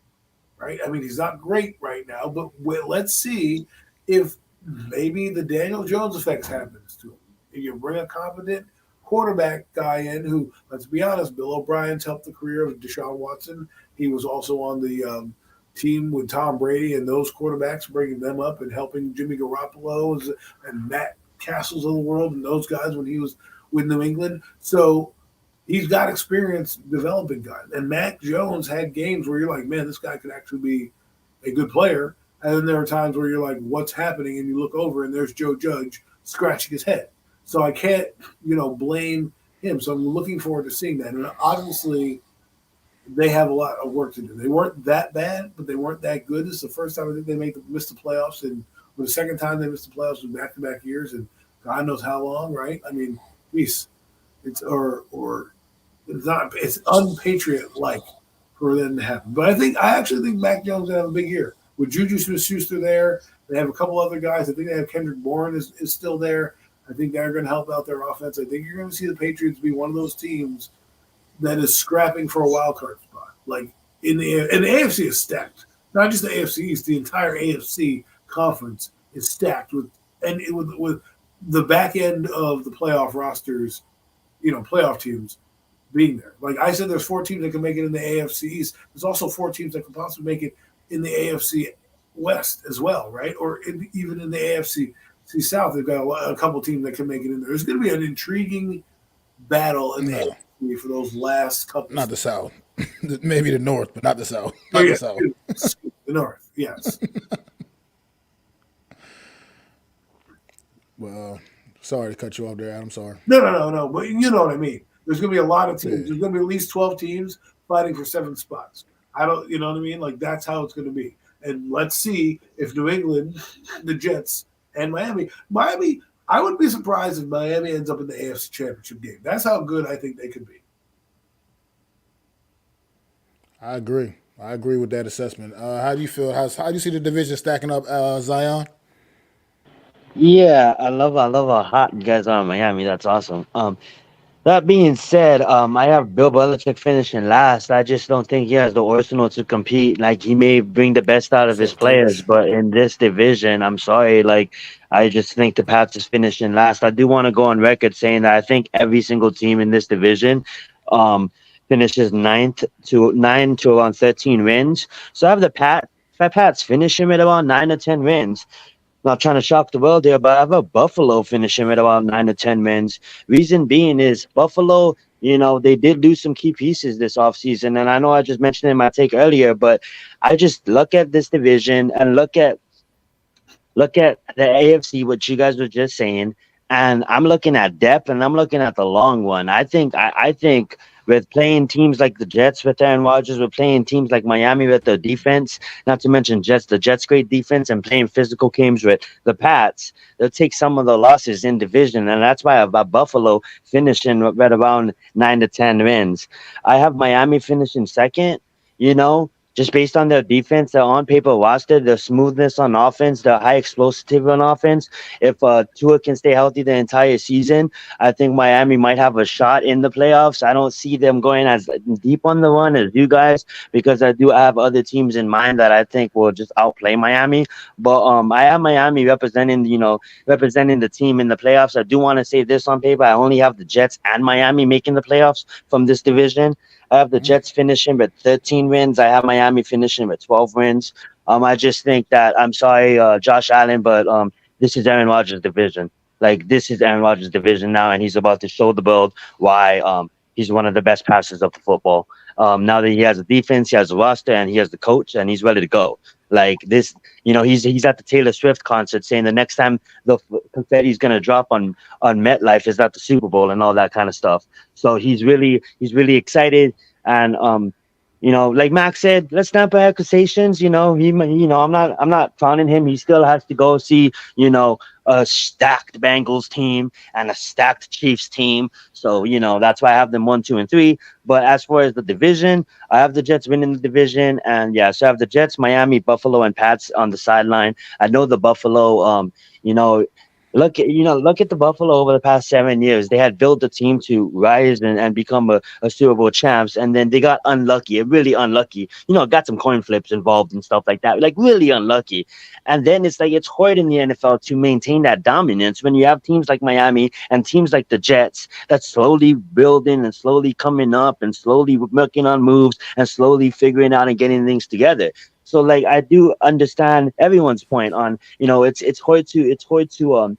right? I mean, he's not great right now, but let's see if maybe the Daniel Jones effect happens to him. If you bring a competent quarterback guy in who, let's be honest, Bill O'Brien's helped the career of Deshaun Watson. He was also on the team with Tom Brady and those quarterbacks, bringing them up and helping Jimmy Garoppolo and Matt Castles of the world and those guys when he was with New England. So he's got experience developing guys. And Mac Jones had games where you're like, man, this guy could actually be a good player. And then there are times where you're like, what's happening? And you look over and there's Joe Judge scratching his head. So I can't, blame him. So I'm looking forward to seeing that. And obviously, they have a lot of work to do. They weren't that bad, but they weren't that good. This is the first time I think they missed the playoffs, and the second time they missed the playoffs in back-to-back years, and God knows how long, right? I mean, geez, it's or it's not it's unpatriot like for them to happen. But I actually think Mac Jones gonna have a big year with Juju Smith-Schuster there. They have a couple other guys. I think they have Kendrick Bourne is still there. I think they're going to help out their offense. I think you're going to see the Patriots be one of those teams that is scrapping for a wild card spot. Like in the AFC is stacked. Not just the AFC East, the entire AFC conference is stacked with the back end of the playoff rosters, playoff teams being there. Like I said, there's 4 teams that can make it in the AFC East. There's also 4 teams that can possibly make it in the AFC West as well, right? Or even in the AFC South, they've got a couple teams that can make it in there. There's going to be an intriguing battle in the AFC for those last couple. Not the South. Maybe the North, but not the South. Not the South. The North, yes. Well, sorry to cut you off there, Adam. Sorry. No. But you know what I mean. There's going to be a lot of teams. There's going to be at least 12 teams fighting for 7 spots. You know what I mean? Like, that's how it's going to be. And let's see if New England, the Jets, and Miami, I would be surprised if Miami ends up in the AFC Championship game. That's how good I think they could be. I agree with that assessment. How do you feel? How do you see the division stacking up, Zion? Yeah, I love how hot you guys are in Miami. That's awesome. That being said, I have Bill Belichick finishing last. I just don't think he has the arsenal to compete. Like, he may bring the best out of his players, but in this division, I'm sorry. Like, I just think the Pats is finishing last. I do want to go on record saying that I think every single team in this division finishes 9 to around 13 wins. So I have the Pats finish him at around 9 to 10 wins. Not trying to shock the world here, but I have a Buffalo finishing at about 9 to 10 wins. Reason being is Buffalo, they did lose some key pieces this offseason. And I know I just mentioned it in my take earlier, but I just look at this division and look at the AFC, what you guys were just saying, and I'm looking at depth and I'm looking at the long one. I think with playing teams like the Jets with Aaron Rodgers, with playing teams like Miami with their defense, not to mention the Jets' great defense, and playing physical games with the Pats, they'll take some of the losses in division, and that's why I've got Buffalo finishing right around 9 to 10 wins. I have Miami finishing second, just based on their defense, their on-paper roster, their smoothness on offense, their high explosive on offense. If Tua can stay healthy the entire season, I think Miami might have a shot in the playoffs. I don't see them going as deep on the run as you guys, because I do have other teams in mind that I think will just outplay Miami. But I have Miami representing the team in the playoffs. I do want to say this on paper. I only have the Jets and Miami making the playoffs from this division. I have the Jets finishing with 13 wins. I have Miami finishing with 12 wins. I just think that, I'm sorry, Josh Allen, but this is Aaron Rodgers' division. Like, this is Aaron Rodgers' division now, and he's about to show the world why he's one of the best passers of the football. Now that he has a defense, he has a roster, and he has the coach, and he's ready to go. Like this, he's at the Taylor Swift concert saying the next time the confetti is gonna drop on MetLife is at the Super Bowl and all that kind of stuff. So he's really excited, and like Max said, let's stamp our accusations. I'm not frowning him. He still has to go see a stacked Bengals team and a stacked Chiefs team. So, that's why I have them 1, 2, and 3. But as far as the division, I have the Jets winning the division. And so I have the Jets, Miami, Buffalo, and Pats on the sideline. I know the Buffalo, look at the Buffalo over the past 7 years. They had built a team to rise and become a Super Bowl champs, and then they got unlucky, really unlucky. Got some coin flips involved and stuff like that, like really unlucky. And then it's hard in the NFL to maintain that dominance when you have teams like Miami and teams like the Jets that's slowly building and slowly coming up and slowly working on moves and slowly figuring out and getting things together. So I do understand everyone's point on, it's hard to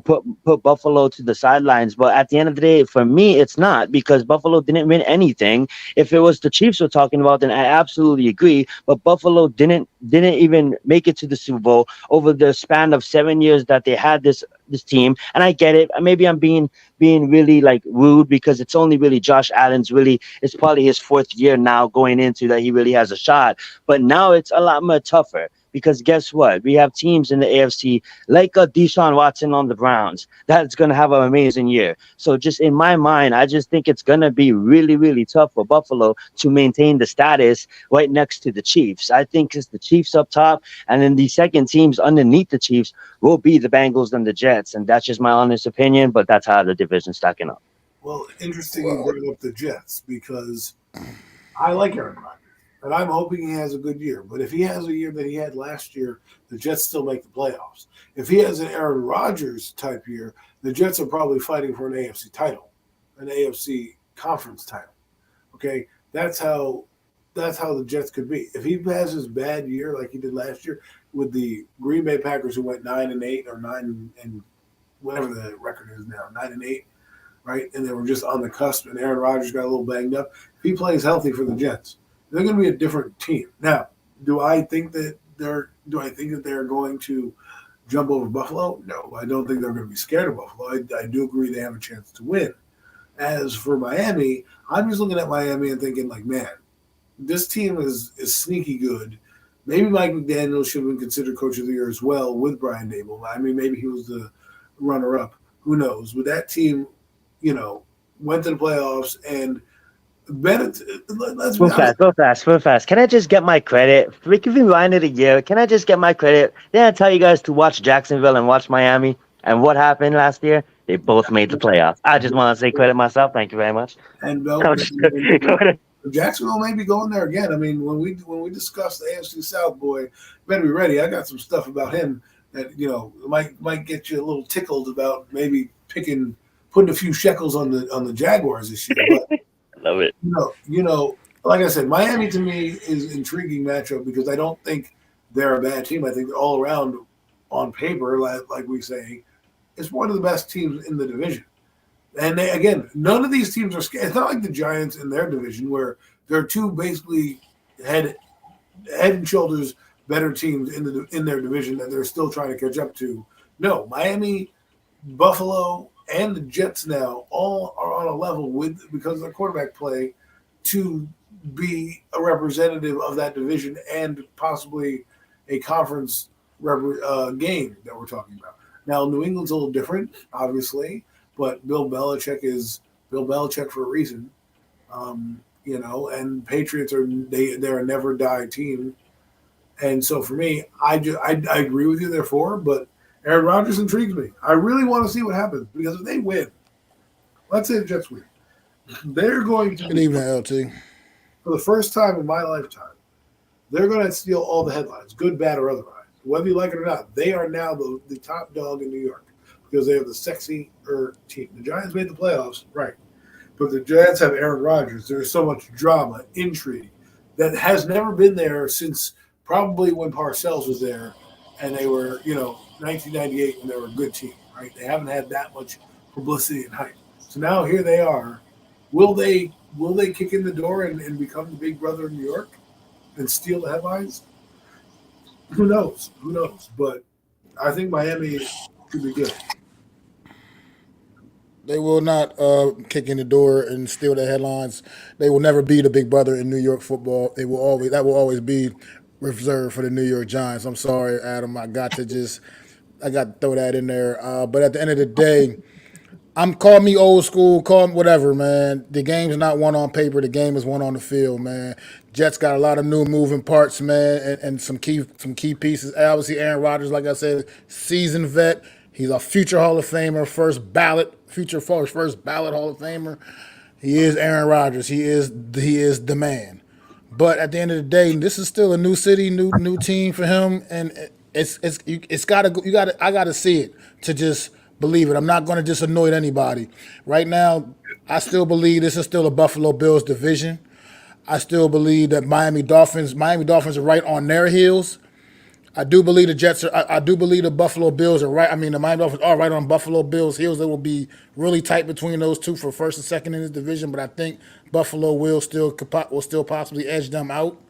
put Buffalo to the sidelines. But at the end of the day, for me, it's not, because Buffalo didn't win anything. If it was the Chiefs we're talking about, then I absolutely agree. But Buffalo didn't even make it to the Super Bowl over the span of 7 years that they had this team. And I get it. Maybe I'm being really like rude, because it's only really Josh Allen's really, it's probably his fourth year now going into that he really has a shot. But now it's a lot more tougher, because guess what? We have teams in the AFC like a Deshaun Watson on the Browns that's going to have an amazing year. So just in my mind, I just think it's going to be really, really tough for Buffalo to maintain the status right next to the Chiefs. I think it's the Chiefs up top, and then the second teams underneath the Chiefs will be the Bengals and the Jets. And that's just my honest opinion, but that's how the division's stacking up. Well, interesting you bring up the Jets, because I like Aaron Rodgers, and I'm hoping he has a good year. But if he has a year that he had last year, the Jets still make the playoffs. If he has an Aaron Rodgers type year, the Jets are probably fighting for an AFC title, an AFC conference title. Okay, that's how the Jets could be. If he has his bad year like he did last year with the Green Bay Packers, who went 9-8 or 9 and whatever the record is now, 9-8, right? And they were just on the cusp, and Aaron Rodgers got a little banged up. If he plays healthy for the Jets, they're going to be a different team. Now, do I think that they're going to jump over Buffalo? No, I don't think they're going to be scared of Buffalo. I do agree they have a chance to win. As for Miami, I'm just looking at Miami and thinking, like, man, this team is sneaky good. Maybe Mike McDaniel should have been considered Coach of the Year as well with Brian Dable. I mean, maybe he was the runner-up. Who knows? But that team, went to the playoffs, and let's be honest. Real fast. Can I just get my credit? We can rewind it a year. Can I just get my credit? Didn't I tell you guys to watch Jacksonville and watch Miami? And what happened last year? They both made the playoffs. I just want to say credit myself. Thank you very much. And Jacksonville may be going there again. I mean, when we discuss the AFC South, boy, you better be ready. I got some stuff about him that might get you a little tickled about maybe putting a few shekels on the Jaguars this year. But, love it. Like I said, Miami to me is an intriguing matchup, because I don't think they're a bad team. I think they're all around on paper, like we say, it's one of the best teams in the division. And none of these teams are scared. It's not like the Giants in their division, where they're two basically head and shoulders better teams in their division that they're still trying to catch up to. No, Miami, Buffalo, and the Jets now all are on a level because of their quarterback play to be a representative of that division and possibly a conference game that we're talking about. Now, New England's a little different, obviously, but Bill Belichick is Bill Belichick for a reason. And Patriots they're a never die team. And so for me, I agree with you, therefore, but Aaron Rodgers intrigues me. I really want to see what happens, because if they win, let's say the Jets win, they're going to Good evening, LT. For the first time in my lifetime, they're going to steal all the headlines, good, bad, or otherwise. Whether you like it or not, they are now the top dog in New York, because they have the sexier team. The Giants made the playoffs, right, but the Giants have Aaron Rodgers. There's so much drama, intrigue, that has never been there since probably when Parcells was there, and they were, 1998, when they were a good team, right? They haven't had that much publicity and hype. So now here they are. Will they kick in the door and become the big brother of New York and steal the headlines? Who knows? But I think Miami could be good. They will not kick in the door and steal the headlines. They will never be the big brother in New York football. That will always be reserved for the New York Giants. I'm sorry, Adam. I got to throw that in there. But at the end of the day, call me old school, call me whatever, man. The game's not won on paper. The game is won on the field, man. Jets got a lot of new moving parts, man, and some key pieces. Obviously, Aaron Rodgers, like I said, seasoned vet. He's a future Hall of Famer, first ballot Hall of Famer. He is Aaron Rodgers. He is the man. But at the end of the day, this is still a new city, new team for him, and I gotta see it to just believe it. I'm not going to just annoy anybody. Right now, I still believe this is still a Buffalo Bills division. I still believe that Miami Dolphins are right on their heels. I do believe the Jets are. I do believe the Buffalo Bills are right. I mean, the Miami Dolphins are right on Buffalo Bills' heels. They will be really tight between those two for first and second in this division. But I think Buffalo will still possibly edge them out.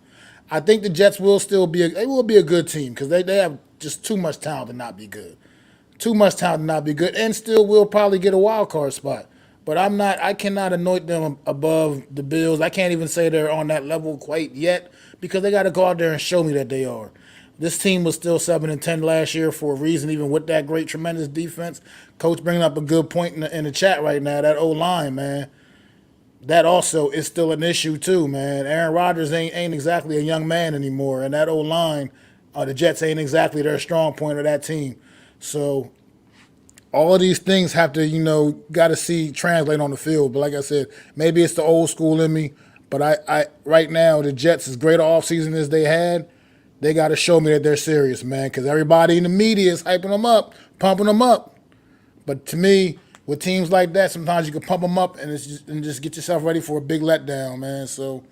I think the Jets will still be. They will be a good team because they have just too much talent to not be good. Too much talent to not be good, and still will probably get a wild card spot. But I'm not. I cannot anoint them above the Bills. I can't even say they're on that level quite yet because they got to go out there and show me that they are. This team was still 7-10 last year for a reason, even with that great, tremendous defense. Coach bringing up a good point in the chat right now. That O line, man, that also is still an issue too, man. Aaron Rodgers ain't exactly a young man anymore, and that O line, the Jets ain't exactly their strong point of that team. So all of these things have to, got to see translate on the field. But like I said, maybe it's the old school in me. But I right now, the Jets, as great offseason as they had, they got to show me that they're serious, man. Because everybody in the media is hyping them up, pumping them up. But to me, with teams like that, sometimes you can pump them up and just get yourself ready for a big letdown, man. So,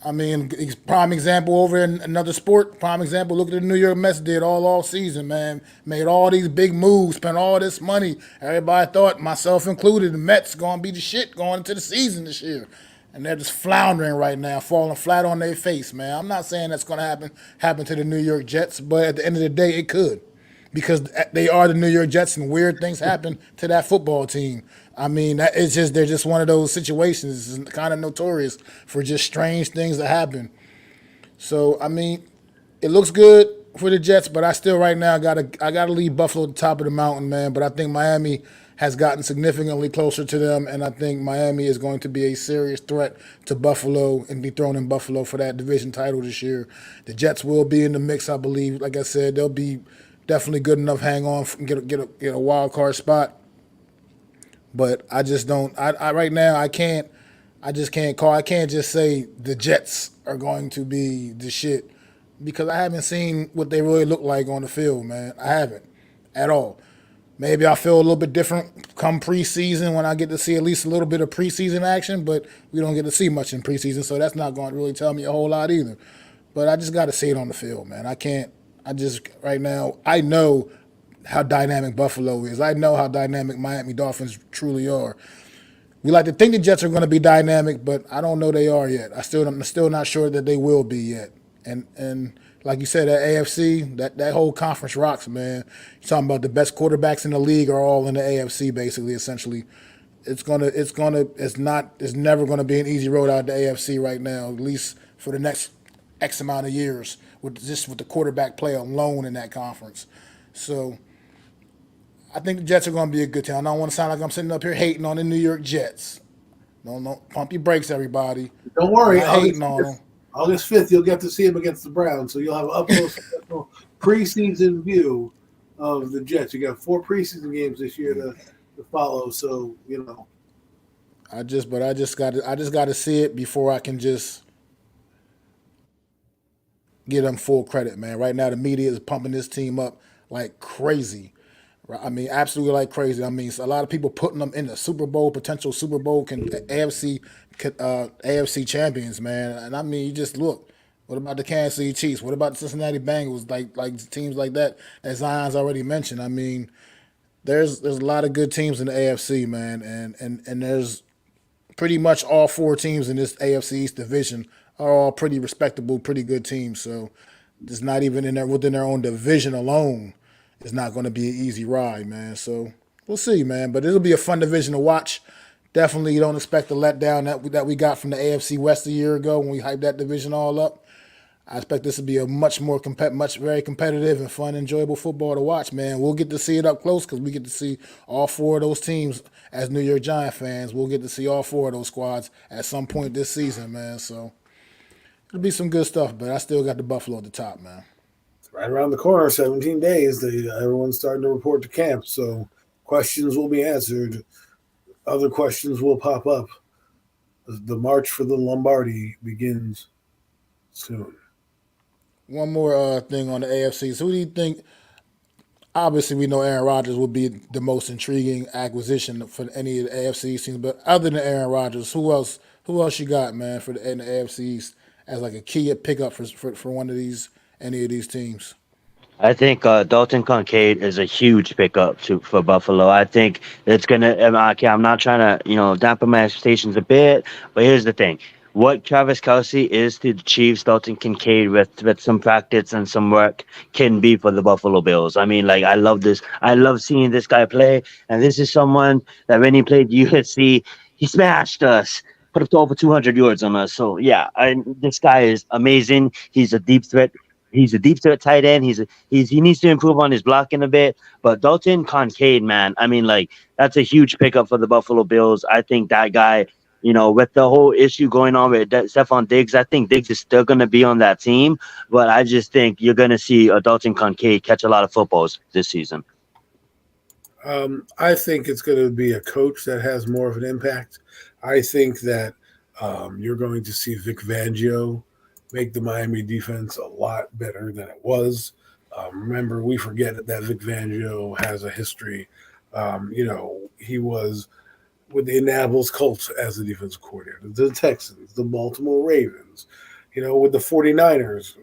I mean, prime example over in another sport. Prime example, look at the New York Mets did all season, man. Made all these big moves, spent all this money. Everybody thought, myself included, the Mets going to be the shit going into the season this year. And they're just floundering right now, falling flat on their face, man. I'm not saying that's going to happen to the New York Jets, but at the end of the day, it could. Because they are the New York Jets, and weird things happen to that football team. I mean, they're just one of those situations. It's kind of notorious for just strange things that happen. So I mean, it looks good for the Jets, but I still right now I gotta leave Buffalo at the top of the mountain, man. But I think Miami has gotten significantly closer to them, and I think Miami is going to be a serious threat to Buffalo and be thrown in Buffalo for that division title this year. The Jets will be in the mix, I believe. Like I said, they'll be definitely good enough, hang on, get a wild card spot. But I just don't. I right now I can't. I just can't call. I can't just say the Jets are going to be the shit because I haven't seen what they really look like on the field, man. I haven't at all. Maybe I feel a little bit different come preseason when I get to see at least a little bit of preseason action, but we don't get to see much in preseason, so that's not going to really tell me a whole lot either. But I just got to see it on the field, man. I can't. I just right now I know how dynamic Buffalo is. I know how dynamic Miami Dolphins truly are. We like to think the Jets are going to be dynamic, but I don't know they are yet. I'm still not sure that they will be yet. And like you said, that AFC, that whole conference rocks, man. You're talking about the best quarterbacks in the league are all in the AFC, basically, essentially. It's never gonna be an easy road out of the AFC right now, at least for the next X amount of years, with the quarterback play alone in that conference. So I think the Jets are going to be a good team. I don't want to sound like I'm sitting up here hating on the New York Jets. No, pump your brakes, everybody. Don't worry, I'm not hating on them. August 5th, you'll get to see him against the Browns, so you'll have an up-close preseason view of the Jets. You got 4 preseason games this year to follow, so I just got to see it before I can just give them full credit, man. Right now, the media is pumping this team up like crazy. I mean, absolutely like crazy. I mean, a lot of people putting them in the Super Bowl, potential Super Bowl AFC champions, man. And I mean, you just look. What about the Kansas City Chiefs? What about the Cincinnati Bengals? Like teams like that Zion's already mentioned. I mean, there's a lot of good teams in the AFC, man, and there's pretty much all 4 teams in this AFC East division are all pretty respectable, pretty good teams. So it's not even within their own division alone. It's not going to be an easy ride, man. So we'll see, man. But it'll be a fun division to watch. Definitely, you don't expect the letdown that we got from the AFC West a year ago when we hyped that division all up. I expect this to be a much very competitive and fun, enjoyable football to watch, man. We'll get to see it up close because we get to see all 4 of those teams as New York Giants fans. We'll get to see all 4 of those squads at some point this season, man. So it'll be some good stuff, but I still got the Buffalo at the top, man. Right around the corner, 17 days, everyone's starting to report to camp, so questions will be answered. Other questions will pop up. The march for the Lombardi begins soon. One more thing on the AFC. So who do you think, obviously we know Aaron Rodgers will be the most intriguing acquisition for any of the AFC teams, but other than Aaron Rodgers, who else you got, man, in the AFC East as like a key pickup for one of these, any of these teams? I think Dalton Kincaid is a huge pickup for Buffalo. I think it's gonna. Okay, I'm not trying to dampen my expectations a bit, but here's the thing: what Travis Kelsey is to the Chiefs, Dalton Kincaid with some practice and some work can be for the Buffalo Bills. I mean, like I love this. I love seeing this guy play, and this is someone that when he played USC, he smashed us. Put up to over 200 yards on us. So yeah, this guy is amazing. He's a deep threat. He's a deep threat tight end. He needs to improve on his blocking a bit. But Dalton Kincaid, man, I mean, like that's a huge pickup for the Buffalo Bills. I think that guy, with the whole issue going on with Stephon Diggs, I think Diggs is still going to be on that team. But I just think you're going to see Dalton Kincaid catch a lot of footballs this season. I think it's going to be a coach that has more of an impact. I think that you're going to see Vic Fangio make the Miami defense a lot better than it was. Remember, we forget that Vic Fangio has a history. He was with the Indianapolis Colts as the defensive coordinator, the Texans, the Baltimore Ravens, with the 49ers,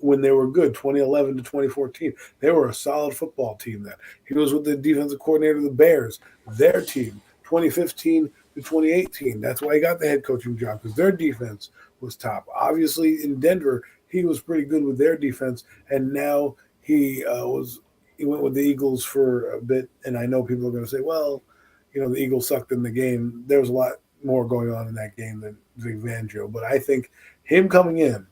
when they were good, 2011 to 2014. They were a solid football team then. He was with the defensive coordinator of the Bears, their team, 2015 to 2018. That's why he got the head coaching job, because their defense was top. Obviously, in Denver, he was pretty good with their defense, and now he went with the Eagles for a bit. And I know people are going to say, well, the Eagles sucked in the game. There was a lot more going on in that game than Vic Fangio. But I think him coming in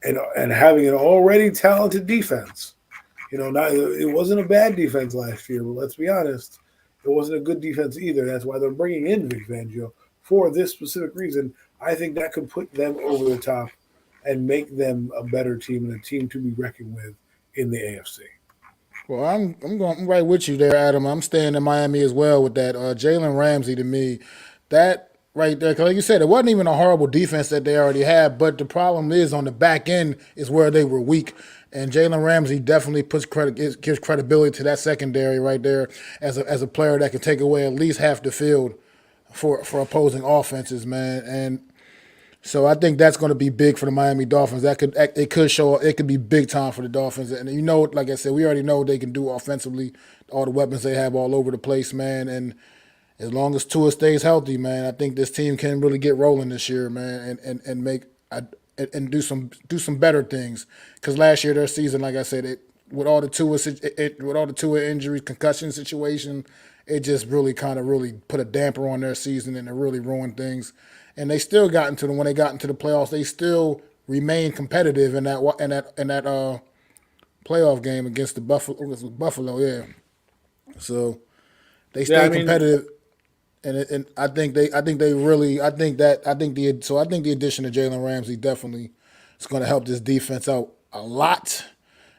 and having an already talented defense, it wasn't a bad defense last year, but let's be honest, it wasn't a good defense either. That's why they're bringing in Vic Fangio for this specific reason. I think that could put them over the top and make them a better team and a team to be reckoned with in the AFC. Well, I'm right with you there, Adam. I'm staying in Miami as well with that. Jalen Ramsey, to me, that right there, because like you said, it wasn't even a horrible defense that they already had, but the problem is on the back end is where they were weak. And Jalen Ramsey definitely gives credibility to that secondary right there as a player that can take away at least half the field for opposing offenses, man. And so I think that's going to be big for the Miami Dolphins. It could be big time for the Dolphins. And like I said, we already know what they can do offensively. All the weapons they have all over the place, man. And as long as Tua stays healthy, man, I think this team can really get rolling this year, man, and make and do some better things. Because last year their season, like I said, with all the Tua injuries, concussion situation, it just really really put a damper on their season and it really ruined things. And they still when they got into the playoffs, they still remained competitive in that playoff game against the Buffalo. Yeah, so they stayed competitive, and I think the addition of Jalen Ramsey definitely is going to help this defense out a lot,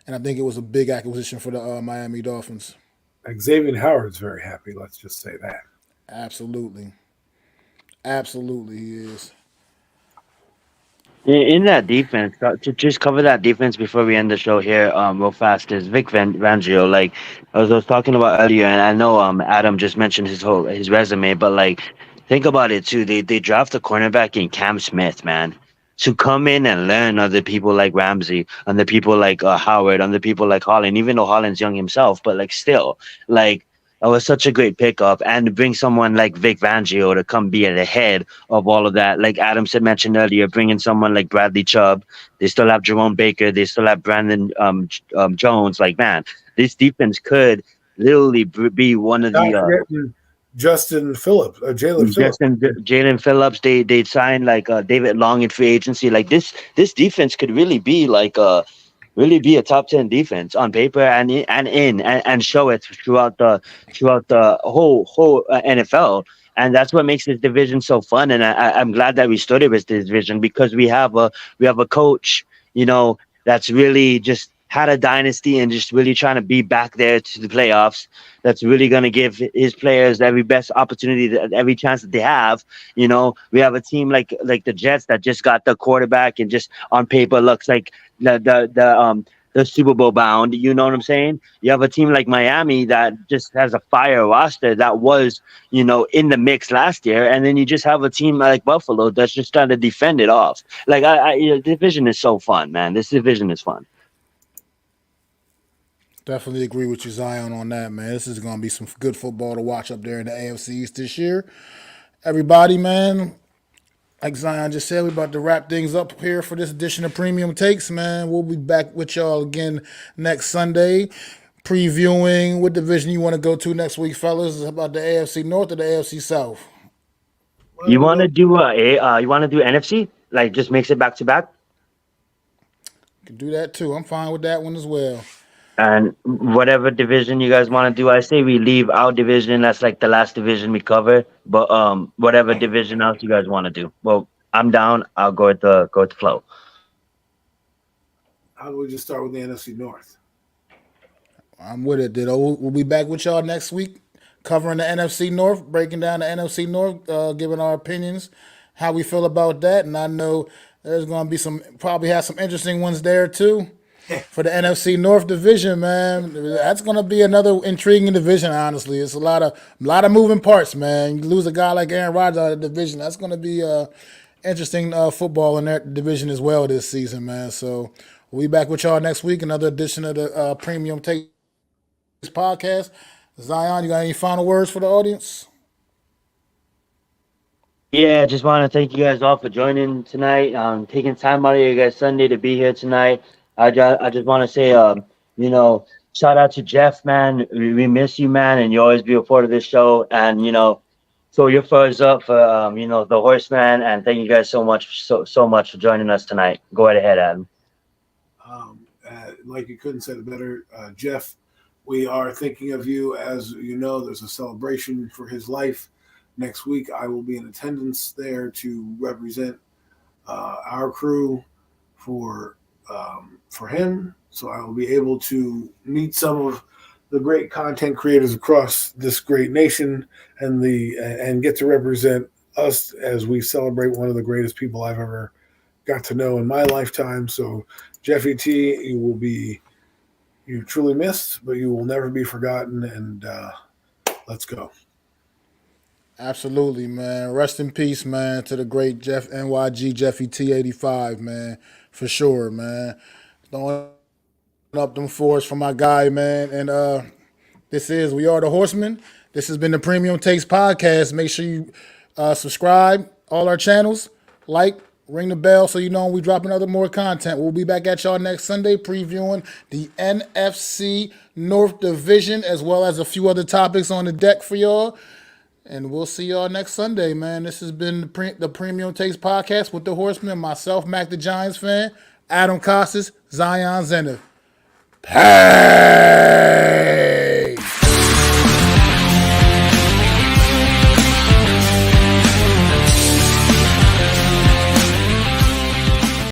and I think it was a big acquisition for the Miami Dolphins. Xavier Howard's very happy. Let's just say that. Absolutely, he is. In that defense, to just cover that defense before we end the show here, real fast, is Vic Fangio. Like I was talking about earlier, and I know Adam just mentioned his resume, but like think about it too. They draft a cornerback in Cam Smith, man, to come in and learn under people like Ramsey, under people like Howard, under people like Holland. Even though Holland's young himself, but like still, like it was such a great pickup, and to bring someone like Vic Fangio to come be at the head of all of that. Like Adam mentioned earlier, bringing someone like Bradley Chubb. They still have Jerome Baker. They still have Brandon Jones. Like, man, this defense could literally be one of the Justin Phillips, Jalen Phillips. Jalen Phillips. They signed like David Long in free agency. Like this defense could really be like a top 10 defense on paper and show it throughout the whole NFL. And that's what makes this division so fun. And I'm glad that we started with this division, because we have a coach, that's really just had a dynasty and just really trying to be back there to the playoffs. That's really going to give his players every best opportunity, every chance that they have. We have a team like the Jets that just got the quarterback and just on paper looks like the Super Bowl bound. You know what I'm saying? You have a team like Miami that just has a fire roster that was, in the mix last year. And then you just have a team like Buffalo that's just trying to defend it off. Like, the division is so fun, man. This division is fun. Definitely agree with you, Zion, on that, man. This is going to be some good football to watch up there in the AFC East this year. Everybody, man, like Zion just said, we about to wrap things up here for this edition of Premium Takes, man. We'll be back with y'all again next Sunday, previewing what division you want to go to next week, fellas. Is about the AFC North or the AFC South? You want to do you want to do NFC? Like just mix it back to back? You can do that too. I'm fine with that one as well. And whatever division you guys want to do, I say we leave our division. That's like the last division we cover. But whatever division else you guys want to do. Well, I'm down. I'll go with the flow. How do we just start with the NFC North? I'm with it, Ditto. We'll be back with y'all next week, covering the NFC North, breaking down the NFC North, giving our opinions, how we feel about that. And I know there's going to be probably have some interesting ones there too. For the NFC North division, man, that's going to be another intriguing division. Honestly, it's a lot of moving parts, man. You lose a guy like Aaron Rodgers out of the division, that's going to be interesting football in that division as well this season, man. So we'll be back with y'all next week. Another edition of the Premium Takes podcast. Zion, you got any final words for the audience? Yeah, just want to thank you guys all for joining tonight. Taking time out of your guys' Sunday to be here tonight. I just want to say, shout out to Jeff, man. We miss you, man, and you always be a part of this show. And throw your furs up for the Horsemen. And thank you guys so much for joining us tonight. Go right ahead, Adam. Like you couldn't say it better, Jeff. We are thinking of you. As you know, there's a celebration for his life next week. I will be in attendance there to represent our crew for him, so I will be able to meet some of the great content creators across this great nation and get to represent us as we celebrate one of the greatest people I've ever got to know in my lifetime. So Jeffy T, you're truly missed, but you will never be forgotten, and let's go. Absolutely, man. Rest in peace, man, to the great NYG Jeffy T85, man. For sure, man. Throwing up them fours for my guy, man. And we are the Horsemen. This has been the Premium Takes podcast. Make sure you subscribe all our channels, ring the bell so you know when we drop another more content. We'll be back at y'all next Sunday previewing the NFC North Division as well as a few other topics on the deck for y'all. And we'll see y'all next Sunday, man. This has been the Premium Takes podcast with the Horsemen, myself, Mac the Giants fan, Adam Costas, Zion Zenith. Hey!